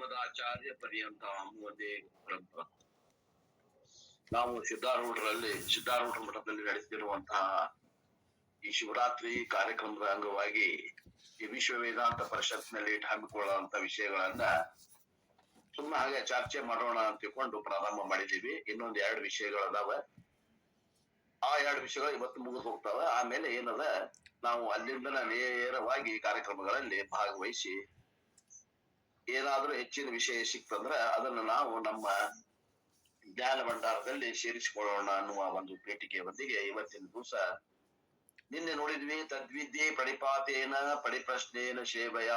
ಅಸ್ಮದಾಚಾರ್ಯ ಪರ್ಯಂತ ವಂದೇ ಪರಂಪರ. ನಾವು ಸಿದ್ಧಾರೂಢರ ಮಠದಲ್ಲಿ ನಡೆಸುತ್ತಿರುವಂತಹ ಈ ಶಿವರಾತ್ರಿ ಕಾರ್ಯಕ್ರಮದ ಅಂಗವಾಗಿ ಈ ವಿಶ್ವ ವೇದಾಂತ ಪರಿಷತ್ನಲ್ಲಿ ಹಮ್ಮಿಕೊಳ್ಳುವಂತ ವಿಷಯಗಳನ್ನ ಸುಮ್ಮನೆ ಹಾಗೆ ಚರ್ಚೆ ಮಾಡೋಣ ಅಂತ ತಿಳ್ಕೊಂಡು ಪ್ರಾರಂಭ ಮಾಡಿದೀವಿ. ಇನ್ನೊಂದ್ 2 ವಿಷಯಗಳದಾವ. ಆ 2 ವಿಷಯಗಳು ಇವತ್ತು ಮುಗಿದು ಹೋಗ್ತಾವ. ಆಮೇಲೆ ಏನದ, ನಾವು ಅಲ್ಲಿಂದ ನೇರವಾಗಿ ಕಾರ್ಯಕ್ರಮಗಳಲ್ಲಿ ಭಾಗವಹಿಸಿ ಏನಾದ್ರೂ ಹೆಚ್ಚಿನ ವಿಷಯ ಸಿಕ್ತಂದ್ರ ಅದನ್ನ ನಾವು ನಮ್ಮ ಜ್ಞಾನ ಭಂಡಾರದಲ್ಲಿ ಸೇರಿಸಿಕೊಳ್ಳೋಣ ಅನ್ನುವ ಒಂದು ಪೀಠಿಕೆಯೊಂದಿಗೆ ಇವತ್ತಿನ ದಿವಸ ನಿನ್ನೆ ನೋಡಿದ್ವಿ. ತದ್ವಿದ್ಯೆ ಪಡಿಪಾತೇನ ಪಡಿಪ್ರಶ್ನೇನ ಸೇವೆಯ.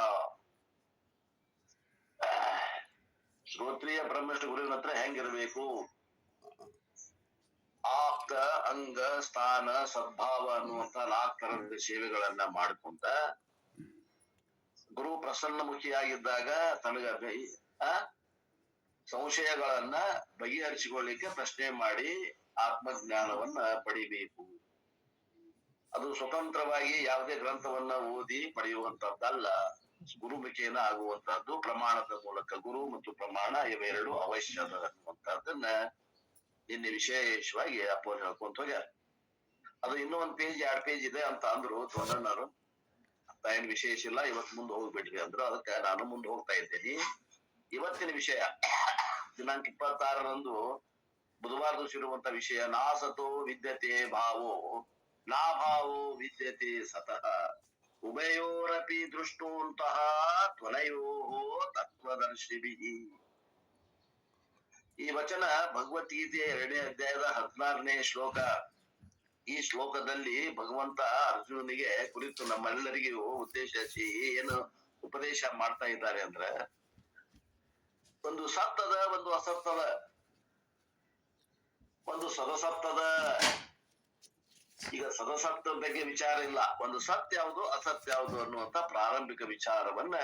ಶ್ರೋತ್ರಿಯ ಬ್ರಹ್ಮಷ್ಠ ಗುರುವಿನ ಹತ್ರ ಹೆಂಗಿರ್ಬೇಕು, ಆಪ್ತ, ಅಂಗ, ಸ್ಥಾನ, ಸದ್ಭಾವ ಅನ್ನುವಂತ 4 ತರದ ಸೇವೆಗಳನ್ನ ಮಾಡ್ಕೊಂತ ಗುರು ಪ್ರಸನ್ನಮುಖಿಯಾಗಿದ್ದಾಗ ತನಗ ಸಂಶಯಗಳನ್ನ ಬಗೆಹರಿಸಿಕೊಳ್ಳಿಕ್ಕೆ ಪ್ರಶ್ನೆ ಮಾಡಿ ಆತ್ಮಜ್ಞಾನವನ್ನ ಪಡಿಬೇಕು. ಅದು ಸ್ವತಂತ್ರವಾಗಿ ಯಾವುದೇ ಗ್ರಂಥವನ್ನ ಓದಿ ಪಡೆಯುವಂತದ್ದಲ್ಲ, ಗುರುಮುಖೇನ ಆಗುವಂತಹದ್ದು. ಪ್ರಮಾಣದ ಮೂಲಕ, ಗುರು ಮತ್ತು ಪ್ರಮಾಣ ಇವೆರಡು ಅವಶ್ಯದ ಅನ್ನುವಂತಹದ್ದನ್ನ ನಿನ್ನೆ ವಿಶೇಷವಾಗಿ ಅಪ್ಪೋರು ಹೇಳ್ಕೊಂತ ಹೋಗ್ಯಾರ. ಅದು ಇನ್ನೂ 1 ಪೇಜ್ 2 ಪೇಜ್ ಇದೆ ಅಂತ ಅಂದ್ರು ತೊಂದಣ್ಣರು. ಅಂತ ಏನ್ ವಿಶೇಷ ಇಲ್ಲ, ಇವತ್ತು ಮುಂದೆ ಹೋಗ್ಬಿಟ್ವಿ ಅಂದ್ರು. ಅದಕ್ಕೆ ನಾನು ಮುಂದೆ ಹೋಗ್ತಾ ಇದ್ದೇನೆ. ಇವತ್ತಿನ ವಿಷಯ ದಿನಾಂಕ 26ರಂದು ಬುಧವಾರ ದಿವಸ ಇರುವಂತ ವಿಷಯ ನಾಸತೋ ವಿದ್ಯತೆ ಭಾವೋ ನಾಭಾವೋ ವಿದ್ಯತೆ ಸತಃ ಉಭಯೋರಪಿ ದೃಷ್ಟೋಂತಹ ತ್ವನಯೋ ತತ್ವದರ್ಶಿಭಿ. ಈ ವಚನ ಭಗವದ್ಗೀತೆಯ 2ನೇ ಅಧ್ಯಾಯದ 16ನೇ ಶ್ಲೋಕ. ಈ ಶ್ಲೋಕದಲ್ಲಿ ಭಗವಂತ ಅರ್ಜುನನಿಗೆ ಕುರಿತು ನಮ್ಮೆಲ್ಲರಿಗೂ ಉದ್ದೇಶಿಸಿ ಏನು ಉಪದೇಶ ಮಾಡ್ತಾ ಇದ್ದಾರೆ ಅಂದ್ರೆ, ಒಂದು ಸತ್ತದ, ಒಂದು ಅಸತ್ತದ, ಒಂದು ಸದಸತ್ತದ. ಈಗ ಸದಸತ್ತ ಬಗ್ಗೆ ವಿಚಾರ ಇಲ್ಲ, ಒಂದು ಸತ್ಯ ಯಾವುದು ಅಸತ್ಯ ಯಾವುದು ಅನ್ನುವಂತ ಪ್ರಾರಂಭಿಕ ವಿಚಾರವನ್ನ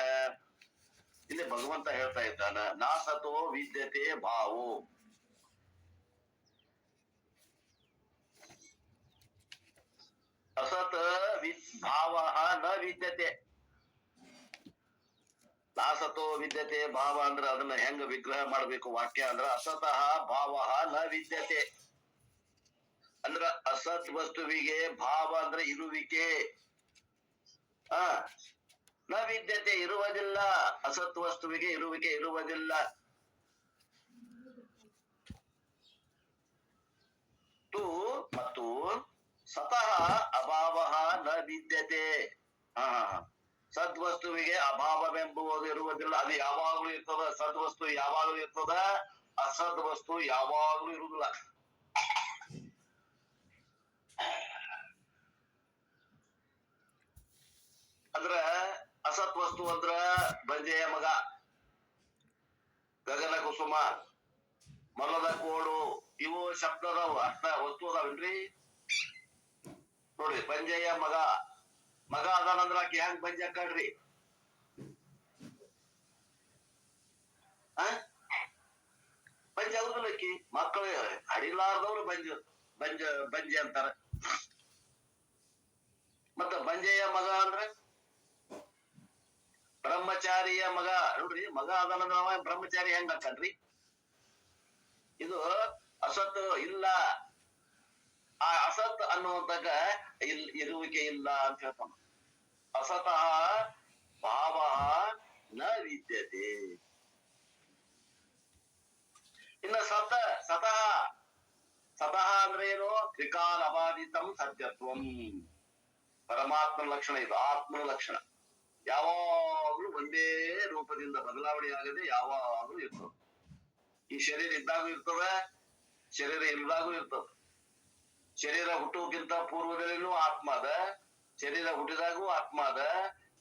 ಇಲ್ಲಿ ಭಗವಂತ ಹೇಳ್ತಾ ಇದ್ದಾನ. ನಾಸತೋ ವಿದ್ಯತೆ ಭಾವೋ. ಅಸತ್ ಭಾವ ನ ವಿದ್ಯತೆ. ನಾಸತೋ ವಿದ್ಯತೆ ಭಾವ ಅಂದ್ರ ಅದನ್ನ ಹೆಂಗ ವಿಗ್ರಹ ಮಾಡ್ಬೇಕು ವಾಕ್ಯ ಅಂದ್ರ, ಅಸತಃ ಭಾವ ನ ವಿದ್ಯತೆ ಅಂದ್ರ ಅಸತ್ ವಸ್ತುವಿಗೆ ಭಾವ ಅಂದ್ರೆ ಇರುವಿಕೆ, ನ ವಿದ್ಯತೆ ಇರುವುದಿಲ್ಲ. ಅಸತ್ ವಸ್ತುವಿಗೆ ಇರುವಿಕೆ ಇರುವುದಿಲ್ಲ. ಮತ್ತು ಸತಃ ಅಭಾವ ನ ವಿದ್ಯತೆ. ಸದ್ವಸ್ತುವಿಗೆ ಅಭಾವವೆಂಬುವುದು ಇರುವುದಿಲ್ಲ, ಅದು ಯಾವಾಗ್ಲೂ ಇರ್ತದ. ಸದ್ವಸ್ತು ಯಾವಾಗ್ಲೂ ಇರ್ತದ, ಅಸದ್ ವಸ್ತು ಯಾವಾಗ್ಲೂ ಇರುವುದಿಲ್ಲ. ಅಂದ್ರ ಅಸತ್ ವಸ್ತು ಅಂದ್ರ ಬಂಜೆಯ ಮಗ, ಗಗನ ಕುಸುಮ, ಮರದ ಕೋಡು, ಇವು ಶಬ್ದದವು, ಅರ್ಥ ವಸ್ತು ಅದಾವನ್ರಿ. ನೋಡ್ರಿ, ಬಂಜೆಯ ಮಗ, ಮಗ ಅದಾನಂದ್ರ ಆಕಿ ಹೆಂಗ್ ಬಂಜೆ ಕಡ್ರಿ? ಬಂಜೆ ಆಗುದಿಲ್ಲ ಆಕಿ. ಮಕ್ಕಳು ಹಡಿಲಾರ್ದವ್ರು ಬಂಜೆ ಅಂತಾರ. ಮತ್ತ ಬಂಜೆಯ ಮಗ ಅಂದ್ರೆ ಬ್ರಹ್ಮಚಾರಿಯ ಮಗ. ನೋಡ್ರಿ, ಮಗ ಅದಾನಂದ್ರ ಅವ ಬ್ರಹ್ಮಚಾರಿ ಹೆಂಗ್ ಹಾಕನ್ರಿ? ಇದು ಅಸತ್ ಇಲ್ಲ. ಆ ಅಸತ್ ಅನ್ನುವಂತಾಗ ಇರುವಿಕೆ ಇಲ್ಲ ಅಂತ ಹೇಳ್ತಾನ. ಅಸತಃ ಭಾವ ನ ವಿದ್ಯತೆ. ಇನ್ನ ಸತಃ ಅಂದ್ರೆ ಏನು? ತ್ರಿಕಾಲ ಅಬಾಧಿತಂ ಸತ್ಯತ್ವಂ. ಪರಮಾತ್ಮನ ಲಕ್ಷಣ ಇದು, ಆತ್ಮನ ಲಕ್ಷಣ. ಯಾವಾಗ್ಲೂ ಒಂದೇ ರೂಪದಿಂದ ಬದಲಾವಣೆ ಆಗದೆ ಯಾವಾಗ್ಲೂ ಇರ್ತದೆ. ಈ ಶರೀರ ಇದ್ದಾಗೂ ಇರ್ತದ, ಶರೀರ ಇಲ್ಲದಾಗೂ ಇರ್ತದ. ಶರೀರ ಹುಟ್ಟುವುದಕ್ಕಿಂತ ಪೂರ್ವದಲ್ಲಿನೂ ಆತ್ಮ ಅದ, ಶರೀರ ಹುಟ್ಟಿದಾಗೂ ಆತ್ಮ ಅದ,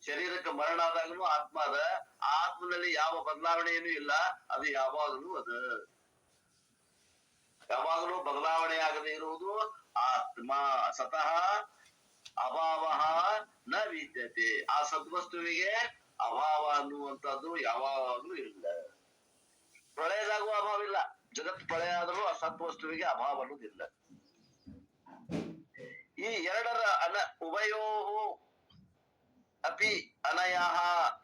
ಶರೀರಕ್ಕೆ ಮರಣ ಆದಾಗೂ ಆತ್ಮ ಅದ. ಆತ್ಮನಲ್ಲಿ ಯಾವ ಬದಲಾವಣೆಯೂ ಇಲ್ಲ, ಅದು ಯಾವಾಗಲೂ ಅದ. ಯಾವಾಗಲೂ ಬದಲಾವಣೆ ಆಗದೆ ಇರುವುದು ಆತ್ಮ. ಸತಃ ಅಭಾವ ನ ವಿದ್ಯತೆ. ಆ ಸದ್ವಸ್ತುವಿಗೆ ಅಭಾವ ಅನ್ನುವಂಥದ್ದು ಯಾವಾಗ್ಲೂ ಇಲ್ಲ. ಪ್ರಳಯದಾಗೂ ಅಭಾವ ಇಲ್ಲ. ಜಗತ್ ಪ್ರಳಯ ಆದರೂ ಆ ಸದ್ವಸ್ತುವಿಗೆ ಅಭಾವ ಅನ್ನೋದಿಲ್ಲ. ಈ 2ರ ಉಭಯೋ ಅಪಿ ಅನಯ.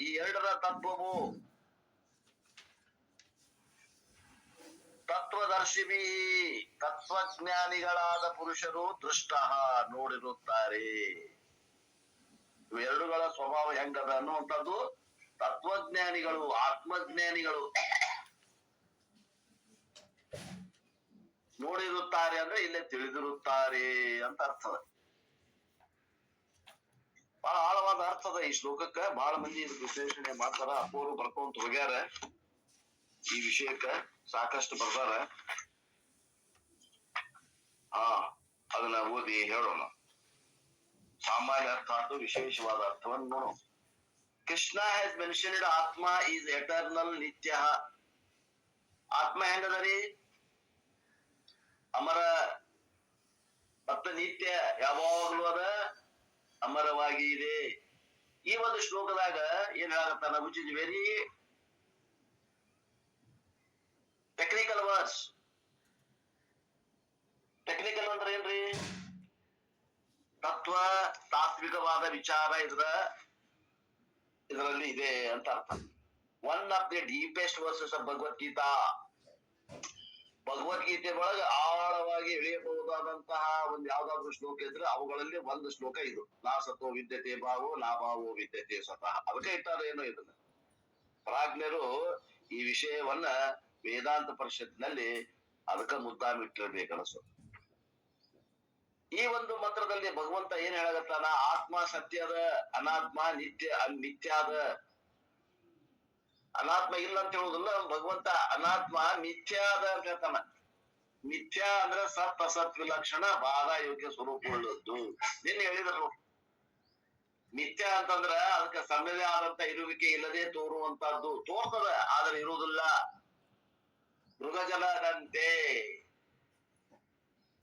ಈ 2ರ ತತ್ವವು ತತ್ವದರ್ಶಿಭಿ ತತ್ವಜ್ಞಾನಿಗಳಾದ ಪುರುಷರು ದೃಷ್ಟ ನೋಡಿರುತ್ತಾರೆ. ಇವೆರಡುಗಳ ಸ್ವಭಾವ ಹೆಂಗದ ಅನ್ನುವಂಥದ್ದು ತತ್ವಜ್ಞಾನಿಗಳು ಆತ್ಮಜ್ಞಾನಿಗಳು ನೋಡಿರುತ್ತಾರೆ ಅಂದ್ರೆ ಇಲ್ಲೇ ತಿಳಿದಿರುತ್ತಾರೆ ಅಂತ ಅರ್ಥದ. ಬಹಳ ಆಳವಾದ ಅರ್ಥದ ಈ ಶ್ಲೋಕಕ್ಕ. ಬಹಳ ಮಂದಿ ವಿಶ್ಲೇಷಣೆ ಮಾಡ್ತಾರ. ಅಪ್ಪೋರು ಬರ್ಕೊಂತ ಹೋಗ್ಯಾರ, ಈ ವಿಷಯಕ್ಕ ಸಾಕಷ್ಟು ಬರ್ದಾರ. ಅದನ್ನ ಓದಿ ಹೇಳೋಣ. ಸಾಮಾನ್ಯ ಅರ್ಥ ಆಯ್ತು, ವಿಶೇಷವಾದ ಅರ್ಥವನ್ನು ನೋಡೋಣ. ಕೃಷ್ಣ ಹ್ಯಾಸ್ ಮೆನ್ಷನ್ಡ್ ಆತ್ಮ ಈಸ್ ಎಟರ್ನಲ್ ನಿತ್ಯ. ಆತ್ಮ ಹೆಂಗದರಿ? ಅಮರ ಮತ್ತು ನಿತ್ಯ, ಯಾವಾಗ್ಲೂ ಅದ ಅಮರವಾಗಿ ಇದೆ. ಈ ಒಂದು ಶ್ಲೋಕದಾಗ ಏನ್ ಹೇಳತ್ತಾನ, which is very technical words. Technical ಅಂದ್ರೆ ಏನ್ರಿ? ತತ್ವ ತಾತ್ವಿಕವಾದ ವಿಚಾರ ಇದರಲ್ಲಿ ಇದೆ ಅಂತ ಅರ್ಥ. One of the deepest versus of Bhagavad Gita. Bhagavad Gita ಒಳಗೆ ಆಳವಾಗಿ ಇಳಿಯಬಹುದಾದಂತಹ ಒಂದು ಯಾವ್ದಾದ್ರು ಶ್ಲೋಕ ಇದ್ರೆ ಅವುಗಳಲ್ಲಿ ಒಂದು ಶ್ಲೋಕ ಇದು. ನಾ ಸತ್ವ ವಿದ್ಯತೆ ಭಾವೋ ನಾ ಭಾವೋ ವಿದ್ಯತೆ ಸ್ವತಃ. ಅದಕ್ಕೆ ಇಟ್ಟಾರ ಏನೋ ಇದನ್ನ. ಪ್ರಾಜ್ಞರು ಈ ವಿಷಯವನ್ನ ವೇದಾಂತ ಪರಿಷತ್ನಲ್ಲಿ ಅದಕ್ಕ ಮುದ್ದಾಮಿಟ್ಟಿರ್ಬೇಕು ಅನಿಸುತ್ತೆ. ಈ ಒಂದು ಮಂತ್ರದಲ್ಲಿ ಭಗವಂತ ಏನ್ ಹೇಳಗತ್ತಾನ? ಆತ್ಮ ಸತ್ಯದ, ಅನಾತ್ಮ ನಿತ್ಯ ಮಿಥ್ಯಾದ. ಅನಾತ್ಮ ಇಲ್ಲ ಅಂತ ಹೇಳುವುದಿಲ್ಲ ಭಗವಂತ, ಅನಾತ್ಮ ಮಿಥ್ಯಾದ ಅಂತ ಹೇಳ್ತಾನ. ಮಿಥ್ಯಾ ಅಂದ್ರೆ ಸತ್ ಅಸತ್ ವಿಲಕ್ಷಣ ಬಾಧ ಯೋಗ್ಯ ಸ್ವರೂಪವುಳ್ಳದ್ದು. ನಿನ್ನೆ ಹೇಳಿದ್ರು. ಮಿಥ್ಯಾ ಅಂತಂದ್ರ ಅದಕ್ಕೆ ಸಣ್ಣದೇ ಆದಂತ ಇರುವಿಕೆ ಇಲ್ಲದೆ ತೋರುವಂತಹದ್ದು. ತೋರ್ತದ ಆದ್ರೆ ಇರುವುದಿಲ್ಲ. ಮೃಗಜಲದಂತೆ,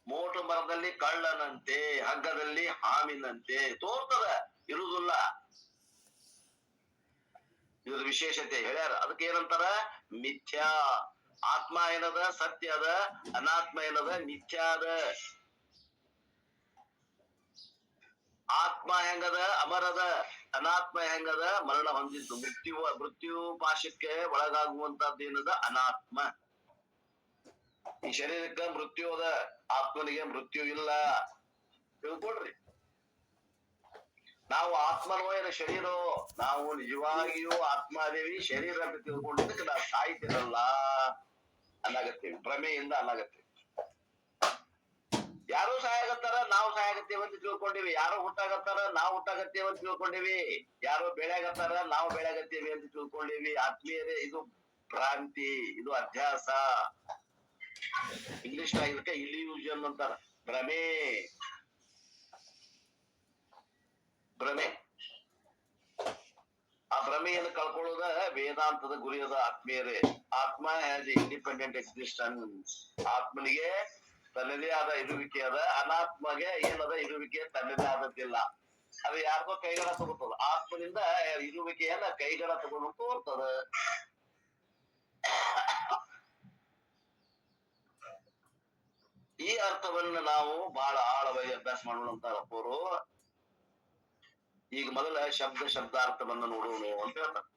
ಮೋಟು ಮರದಲ್ಲಿ ಕಳ್ಳನಂತೆ, ಹಗ್ಗದಲ್ಲಿ ಹಾಮಿನಂತೆ ತೋರ್ತದ, ಇರುವುದಿಲ್ಲ. ಇದ್ರ ವಿಶೇಷತೆ ಹೇಳ್ಯಾರ. ಅದಕ್ಕೆ ಏನಂತಾರ? ಮಿಥ್ಯಾ. ಆತ್ಮ ಏನದ? ಸತ್ಯ ಅದ. ಅನಾತ್ಮ ಏನದ? ಮಿಥ್ಯಾ ಅದ. ಆತ್ಮ ಹೆಂಗದ? ಅಮರದ. ಅನಾತ್ಮ ಹೆಂಗದ? ಮರಣ ಹೊಂದಿದ್ದು. ಮೃತ್ಯು ಪಾಶಕ್ಕೆ ಒಳಗಾಗುವಂತದ್ದು ಏನದ? ಅನಾತ್ಮ. ಈ ಶರೀರಕ್ಕೆ ಮೃತ್ಯು ಅದ, ಆತ್ಮನಿಗೆ ಮೃತ್ಯು ಇಲ್ಲ. ತಿಳ್ಕೊಳ್ರಿ. ನಾವು ಆತ್ಮನೋ ಏನ ಶರೀರೋ? ನಾವು ನಿಜವಾಗಿಯೂ ಆತ್ಮಾದೇವಿ, ಶರೀರ ಅಂತ ತಿಳ್ಕೊಂಡಿದ್ದಕ್ಕೆ ನಾವು ಸಾಯ್ತಿರಲ್ಲ ಅನ್ನಾಗತ್ತೇವಿ. ಭ್ರಮೆಯಿಂದ ಅನ್ನಾಗತ್ತೇವಿ. ಯಾರೋ ಸಾಯಾಗತ್ತಾರ, ನಾವು ಸಾಯಾಗತ್ತೇವೆ ಅಂತ ತಿಳ್ಕೊಂಡಿವಿ. ಯಾರೋ ಹುಟ್ಟಾಗತ್ತಾರ, ನಾವು ಹುಟ್ಟಾಗತ್ತೇವೆ ಅಂತ ತಿಳ್ಕೊಂಡಿವಿ. ಯಾರೋ ಬೆಳೆಯಾಗತ್ತಾರ, ನಾವು ಬೆಳೆಯಾಗತ್ತೇವೆ ಅಂತ ತಿಳ್ಕೊಂಡಿವಿ. ಆತ್ಮೀಯರೇ, ಇದು ಭ್ರಾಂತಿ, ಇದು ಅಧ್ಯಾಸ. ಇಂಗ್ಲಿಷ್ ಇದಕ್ಕೆ ಇಲ್ಯೂಷನ್ ಅಂತಾರ. ಭ್ರಮೆ. ಭ್ರಮೆ. ಆ ಭ್ರಮೆಯನ್ನು ಕಳ್ಕೊಳ್ಳೋದ ವೇದಾಂತದ ಗುರಿಯದ. ಆತ್ಮೀಯರೇ, ಆತ್ಮ ಹ್ಯಾಸ್ ಇಂಡಿಪೆಂಡೆಂಟ್ ಎಕ್ಸಿಸ್ಟೆನ್ಸ್. ಆತ್ಮನಿಗೆ ತನ್ನದೇ ಆದ ಇರುವಿಕೆ ಅದ. ಅನಾತ್ಮಗೆ ಏನದ? ಇರುವಿಕೆ ತನ್ನದೇ ಆದದ್ದಿಲ್ಲ. ಅದು ಯಾರ್ದೋ ಕೈಗಡ ತಗೋತದ. ಆತ್ಮನಿಂದ ಇರುವಿಕೆಯನ್ನ ಕೈಗಡ ತಗೊಂಡು ತೋರ್ತದ. ಈ ಅರ್ಥವನ್ನ ನಾವು ಬಹಳ ಆಳವಾಗಿ ಅಭ್ಯಾಸ ಮಾಡೋಣ ಅಂತ ಅಪ್ಪೋರು. ಈಗ ಮೊದಲ ಶಬ್ದಾರ್ಥವನ್ನ ನೋಡೋಣ ಅಂತ ಹೇಳ್ತಾರೆ.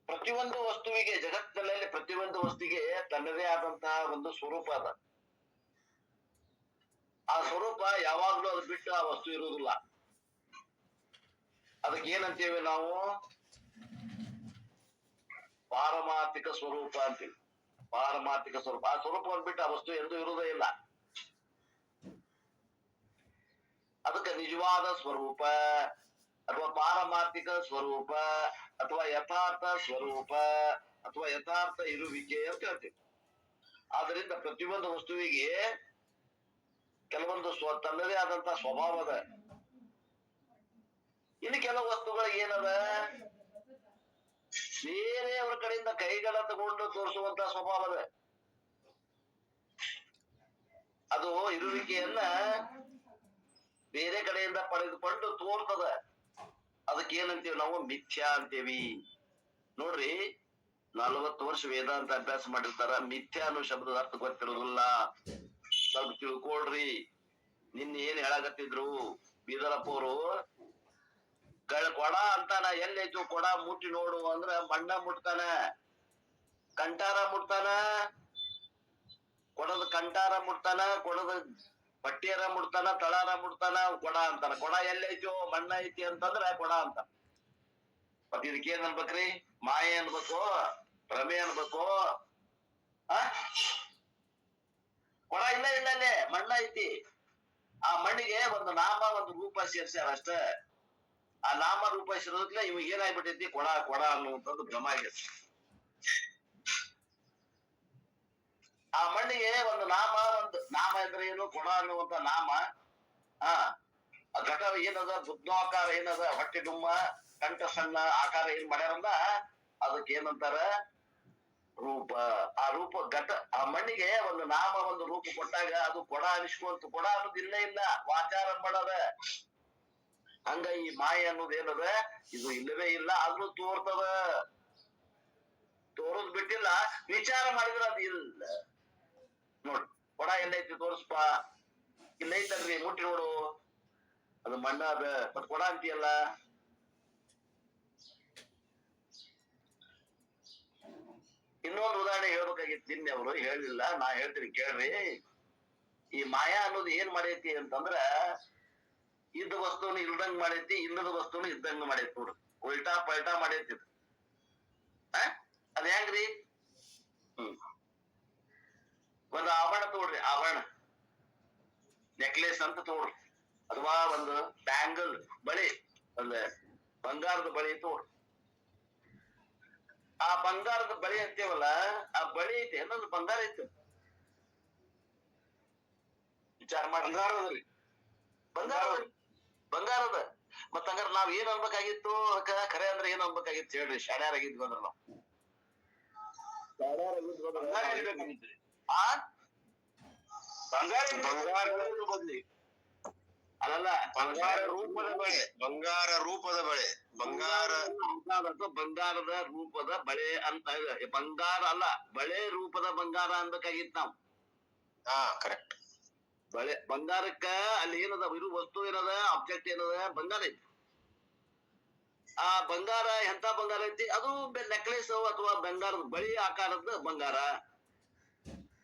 ಪ್ರತಿಯೊಂದು ವಸ್ತುವಿಗೆ, ಜಗತ್ತಿನಲ್ಲಿ ಪ್ರತಿಯೊಂದು ವಸ್ತುವಿಗೆ ತನ್ನದೇ ಆದಂತಹ ಒಂದು ಸ್ವರೂಪ ಅದ. ಆ ಸ್ವರೂಪ ಯಾವಾಗ್ಲೂ ಅದು ಬಿಟ್ಟು ಆ ವಸ್ತು ಇರುವುದಿಲ್ಲ. ಅದಕ್ಕೆ ಏನಂತೇವೆ ನಾವು? ಪಾರಮಾರ್ಥಿಕ ಸ್ವರೂಪ ಅಂತೀವಿ. ಪಾರಮಾರ್ಥಿಕ ಸ್ವರೂಪ. ಆ ಸ್ವರೂಪವನ್ನು ಬಿಟ್ಟು ಆ ವಸ್ತು ಎಂದೂ ಇರುವುದೇ ಇಲ್ಲ. ಅದಕ್ಕೆ ನಿಜವಾದ ಸ್ವರೂಪ ಅಥವಾ ಪಾರಮಾರ್ಥಿಕ ಸ್ವರೂಪ ಅಥವಾ ಯಥಾರ್ಥ ಸ್ವರೂಪ ಅಥವಾ ಯಥಾರ್ಥ ಇರುವಿಕೆ ಅಂತ ಹೇಳ್ತೀವಿ. ಆದ್ರಿಂದ ಪ್ರತಿಯೊಂದು ವಸ್ತುವಿಗೆ ಕೆಲವೊಂದು ತನ್ನದೇ ಆದಂತಹ ಸ್ವಭಾವ ಅದ. ಇನ್ನು ಕೆಲವು ವಸ್ತುಗಳಿಗೆ ಏನದ? ಬೇರೆಯವರ ಕಡೆಯಿಂದ ಕೈಗಳ ತಗೊಂಡು ತೋರಿಸುವಂತಹ ಸ್ವಭಾವ ಅದ. ಅದು ಇರುವಿಕೆಯನ್ನ ಬೇರೆ ಕಡೆಯಿಂದ ಪಡೆದುಕೊಂಡು ತೋರ್ತದ. ಅದಕ್ಕೆ ಏನಂತೀವಿ ನಾವು? ಮಿಥ್ಯಾ ಅಂತೇವಿ. ನೋಡ್ರಿ, 40 ವರ್ಷ ವೇದಾಂತ ಅಭ್ಯಾಸ ಮಾಡಿರ್ತಾರ, ಮಿಥ್ಯಾ ಅನ್ನೋ ಶಬ್ದದ ಅರ್ಥ ಗೊತ್ತಿರೋದಿಲ್ಲ. ಸ್ವಲ್ಪ ತಿಳ್ಕೊಳ್ರಿ. ನಿನ್ನೆ ಏನ್ ಹೇಳಾಕತ್ತಿದ್ರು ಬೀದರಪ್ಪ ಅವರು, ಕೊಡ ಅಂತಾನ, ಎಲ್ಲೈತು ಕೊಡ ಮುಟ್ಟಿ ನೋಡು ಅಂದ್ರ ಮಣ್ಣ ಮುಟ್ತಾನ, ಕಂಟಾರ ಮುಟ್ತಾನ, ಕೊಡದ ಕಂಟಾರ ಮುಟ್ತಾನ, ಕೊಡದ ಪಟ್ಟಿಯರ ಮುಟ್ತಾನ, ತಳಾರ ಮುಟ್ತಾನ, ಕೊಡ ಅಂತಾನ. ಕೊಡ ಎಲ್ಲೈತೋ ಮಣ್ಣ ಐತಿ ಅಂತಂದ್ರ ಕೊಡ ಅಂತ. ಮತ್ ಇದಕ್ಕೇನ್ ಅನ್ಬೇಕ್ರಿ? ಮಾಯೆ ಅನ್ಬೇಕು, ಭ್ರಮೆ ಅನ್ಬೇಕು? ಕೊಡ ಇಲ್ಲ ಅಲ್ಲೇ ಮಣ್ಣ ಐತಿ. ಆ ಮಣ್ಣಿಗೆ ಒಂದು ನಾಮ ಒಂದು ರೂಪ ಸೇರ್ಸ್ಯಾರ ಅಷ್ಟ. ಆ ನಾಮ ರೂಪ ಸೇರೋದ್ಲೆ ಇವಾಗ ಏನಾಗ್ಬಿಟ್ಟೈತಿ? ಕೊಡ ಕೊಡ ಅನ್ನುವಂಥದ್ದು ಭ್ರಮ ಆಗೈತಿ. ಆ ಮಣ್ಣಿಗೆ ಒಂದು ನಾಮ ಇದ್ರೆ ಏನು? ಕೊಡ ಅನ್ನುವಂತ ನಾಮ. ಘಟ ಏನದ? ಬುದ್ಧಾಕಾರ ಏನದ? ಹೊಟ್ಟೆ ಡುಮ್ಮ, ಕಂಠ ಸಣ್ಣ ಆಕಾರ ಏನ್ ಮಾಡ್ಯಾರಂದ ಅದಕ್ಕೆ ಏನಂತಾರ? ರೂಪ. ಆ ರೂಪ ಘಟ, ಆ ಮಣ್ಣಿಗೆ ಒಂದು ನಾಮ ಒಂದು ರೂಪ ಕೊಟ್ಟಾಗ ಅದು ಕೊಡ ಅನಿಸ್ಕೊಂತ. ಕೊಡ ಅನ್ನೋದು ಇಲ್ಲೇ ಇಲ್ಲ, ವಾಚಾರ ಮಾಡದ. ಹಂಗ ಈ ಮಾಯೆ ಅನ್ನೋದು ಏನದ? ಇದು ಇಲ್ಲವೇ ಇಲ್ಲ, ಆದ್ರೂ ತೋರ್ತದ. ತೋರದ್ ಬಿಟ್ಟಿಲ್ಲ, ವಿಚಾರ ಮಾಡಿದ್ರ ಅದು ಇಲ್ಲ. ನೋಡ್, ಕೊಡ ಎಲ್ಲೈತಿ ತೋರಿಸ್ಪ. ಇಲ್ಲೈತಲ್ರಿ, ಮುಟ್ಟಿ ನೋಡು, ಅದು ಮಣ್ಣ ಅದ. ಮತ್ ಕೊಡ ಅಂತೀಯಲ್ಲ. ಇನ್ನೊಂದು ಉದಾಹರಣೆ ಹೇಳ್ಬೇಕಾಗಿತ್ತು, ನಿನ್ನೆ ಅವರು ಹೇಳಿಲ್ಲ, ನಾ ಹೇಳ್ತೀನಿ ಕೇಳ್ರಿ. ಈ ಮಾಯಾ ಅನ್ನೋದು ಏನ್ ಮಾಡೈತಿ ಅಂತಂದ್ರ, ಇದ್ದ ವಸ್ತುನ ಇಲ್ದಂಗ್ ಮಾಡೈತಿ, ಇಲ್ಲದ ವಸ್ತುನ ಇದ್ದಂಗ ಮಾಡೈತಿ. ನೋಡ್ರಿ, ಉಲ್ಟಾ ಪಲ್ಟಾ ಮಾಡೈತಿ. ಅದ ಹೆಂಗ್ರಿ? ಒಂದು ಆಭರಣ ತೋಡ್ರಿ, ಆಭರಣ ನೆಕ್ಲೆಸ್ ಅಂತ ತೋಡ್ರಿ, ಅಥವಾ ಒಂದು ಬ್ಯಾಂಗಲ್ ಬಳಿ, ಒಂದು ಬಂಗಾರದ ಬಳಿ ತೋಡ್ರಿ. ಆ ಬಂಗಾರದ ಬಳಿ ಅಂತೇವಲ್ಲ, ಆ ಬಳಿ ಐತಿ ಅನ್ನೋದು ಬಂಗಾರ ಐತಿ. ವಿಚಾರ ಮಾಡಿ. ಬಂಗಾರದ್ರಿ, ಬಂಗಾರದ. ಮತ್ತ ಹಂಗಾರ ನಾವ್ ಏನ್ ಅನ್ಬೇಕಾಗಿತ್ತು? ಅದಕ್ಕ ಖರೆ ಅಂದ್ರೆ ಏನ್ ಅನ್ಬೇಕಾಗಿತ್ತು ಹೇಳ್ರಿ? ಶಾಣ್ಯಾರಾಗಿದ್ವಿ ಅಂದ್ರ ನಾವು ಬದ್ಲಿ ಅಲ್ಲಲ್ಲ, ಬಂಗಾರ ರೂಪದ ಬಳೆ. ಬಂಗಾರ ರೂಪದ ಬಳೆ, ಬಂಗಾರದ ರೂಪದ ಬಳೆ ಅಂತ. ಬಂಗಾರ ಅಲ್ಲ, ಬಳೆ ರೂಪದ ಬಂಗಾರ ಅನ್ಬೇಕಾಗಿತ್ತು ನಾವು. ಕರೆಕ್ಟ್. ಬಳೆ ಬಂಗಾರಕ್ಕ ಅಲ್ಲಿ ಏನದ? ಇರು ವಸ್ತು ಏನದ? ಆಬ್ಜೆಕ್ಟ್ ಏನದ? ಬಂಗಾರ ಐತಿ. ಆ ಬಂಗಾರ ಎಂತ ಬಂಗಾರ ಐತಿ? ಅದು ನೆಕ್ಲೆಸ್ ಅಥವಾ ಬಂಗಾರದ ಬಳಿ ಆಕಾರದ ಬಂಗಾರ,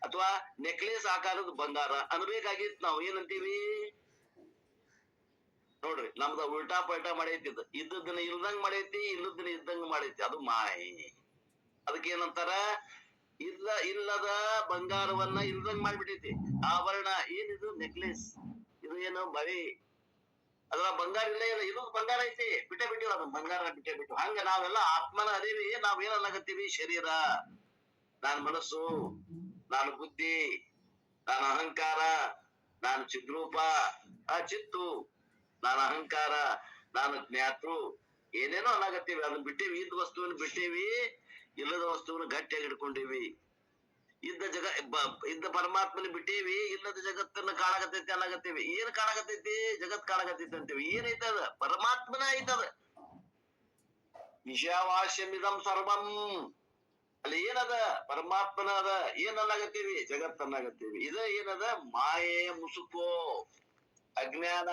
ಅಥವಾ ನೆಕ್ಲೆಸ್ ಆಕಾರದ ಬಂಗಾರ ಅನ್ಬೇಕಾಗಿತ್ತು ನಾವು. ಏನಂತೀವಿ ನೋಡ್ರಿ? ನಮ್ದ ಉಲ್ಟಾ ಪಲ್ಟಾ ಮಾಡೈತಿ. ಇದ್ದದನ್ನ ಇಲ್ದಂಗ್ ಮಾಡೈತಿ, ಇಲ್ಲದನ್ನ ಇದ್ದಂಗ ಮಾಡೈತಿ. ಅದು ಮಾಯಿ. ಅದಕ್ಕೆ ಏನಂತಾರ? ಇಲ್ಲದ ಬಂಗಾರವನ್ನ ಇಲ್ದಂಗ್ ಮಾಡ್ಬಿಟ್ಟೈತಿ. ಆಭರಣ ಏನಿದು? ನೆಕ್ಲೆಸ್. ಇದು ಏನು? ಬಳಿ. ಅದ್ರ ಬಂಗಾರ ಇಲ್ಲ, ಇದು ಬಂಗಾರ ಐತಿ, ಬಿಟ್ಟೆ ಬಿಟ್ಟಿವ ಅದು ಬಂಗಾರ, ಬಿಟ್ಟೆ ಬಿಟ್ಟು. ಹಂಗ ನಾವೆಲ್ಲ ಆತ್ಮನ ಅದೇವಿ. ನಾವ್ ಏನ್ ಅನ್ನಕತ್ತೀವಿ? ಶರೀರ, ನಾನ್ ಮನಸ್ಸು, ನಾನು ಬುದ್ಧಿ, ನಾನು ಅಹಂಕಾರ, ನಾನು ಚಿದ್ರೂಪ, ಚಿತ್ತು, ನಾನು ಅಹಂಕಾರ, ನಾನು ಜ್ಞಾತೃ, ಏನೇನೋ ಅನ್ನಾಗತ್ತೀವಿ. ಅದನ್ನ ಬಿಟ್ಟೇವಿ. ಇದ್ದ ವಸ್ತುವನ್ನ ಬಿಟ್ಟೇವಿ, ಇಲ್ಲದ ವಸ್ತುವನ್ನ ಗಟ್ಟಿಯಾಗಿ ಹಿಡ್ಕೊಂಡೇವಿ. ಇದ್ದ ಪರಮಾತ್ಮನ ಬಿಟ್ಟೇವಿ, ಇಲ್ಲದ ಜಗತ್ತನ್ನ ಕಾಣಕತ್ತೈತಿ ಅನ್ನಾಗತ್ತೀವಿ. ಏನ್ ಕಾಣಕತ್ತೈತಿ? ಜಗತ್ ಕಾಣಕತ್ತೈತಿ ಅಂತೀವಿ. ಏನೈತದ? ಪರಮಾತ್ಮನ ಐತದ. ಈಶಾವಾಸ್ಯಮಿದಂ ಸರ್ವಂ. ಅಲ್ಲಿ ಏನದ? ಪರಮಾತ್ಮನ ಅದ. ಏನ್ ಅನ್ನಾಗತ್ತೀವಿ? ಜಗತ್ ಅನ್ನಾಗತ್ತೀವಿ. ಇದ ಏನದ? ಮಾಯೆಯ ಮುಸುಕೋ, ಅಜ್ಞಾನ.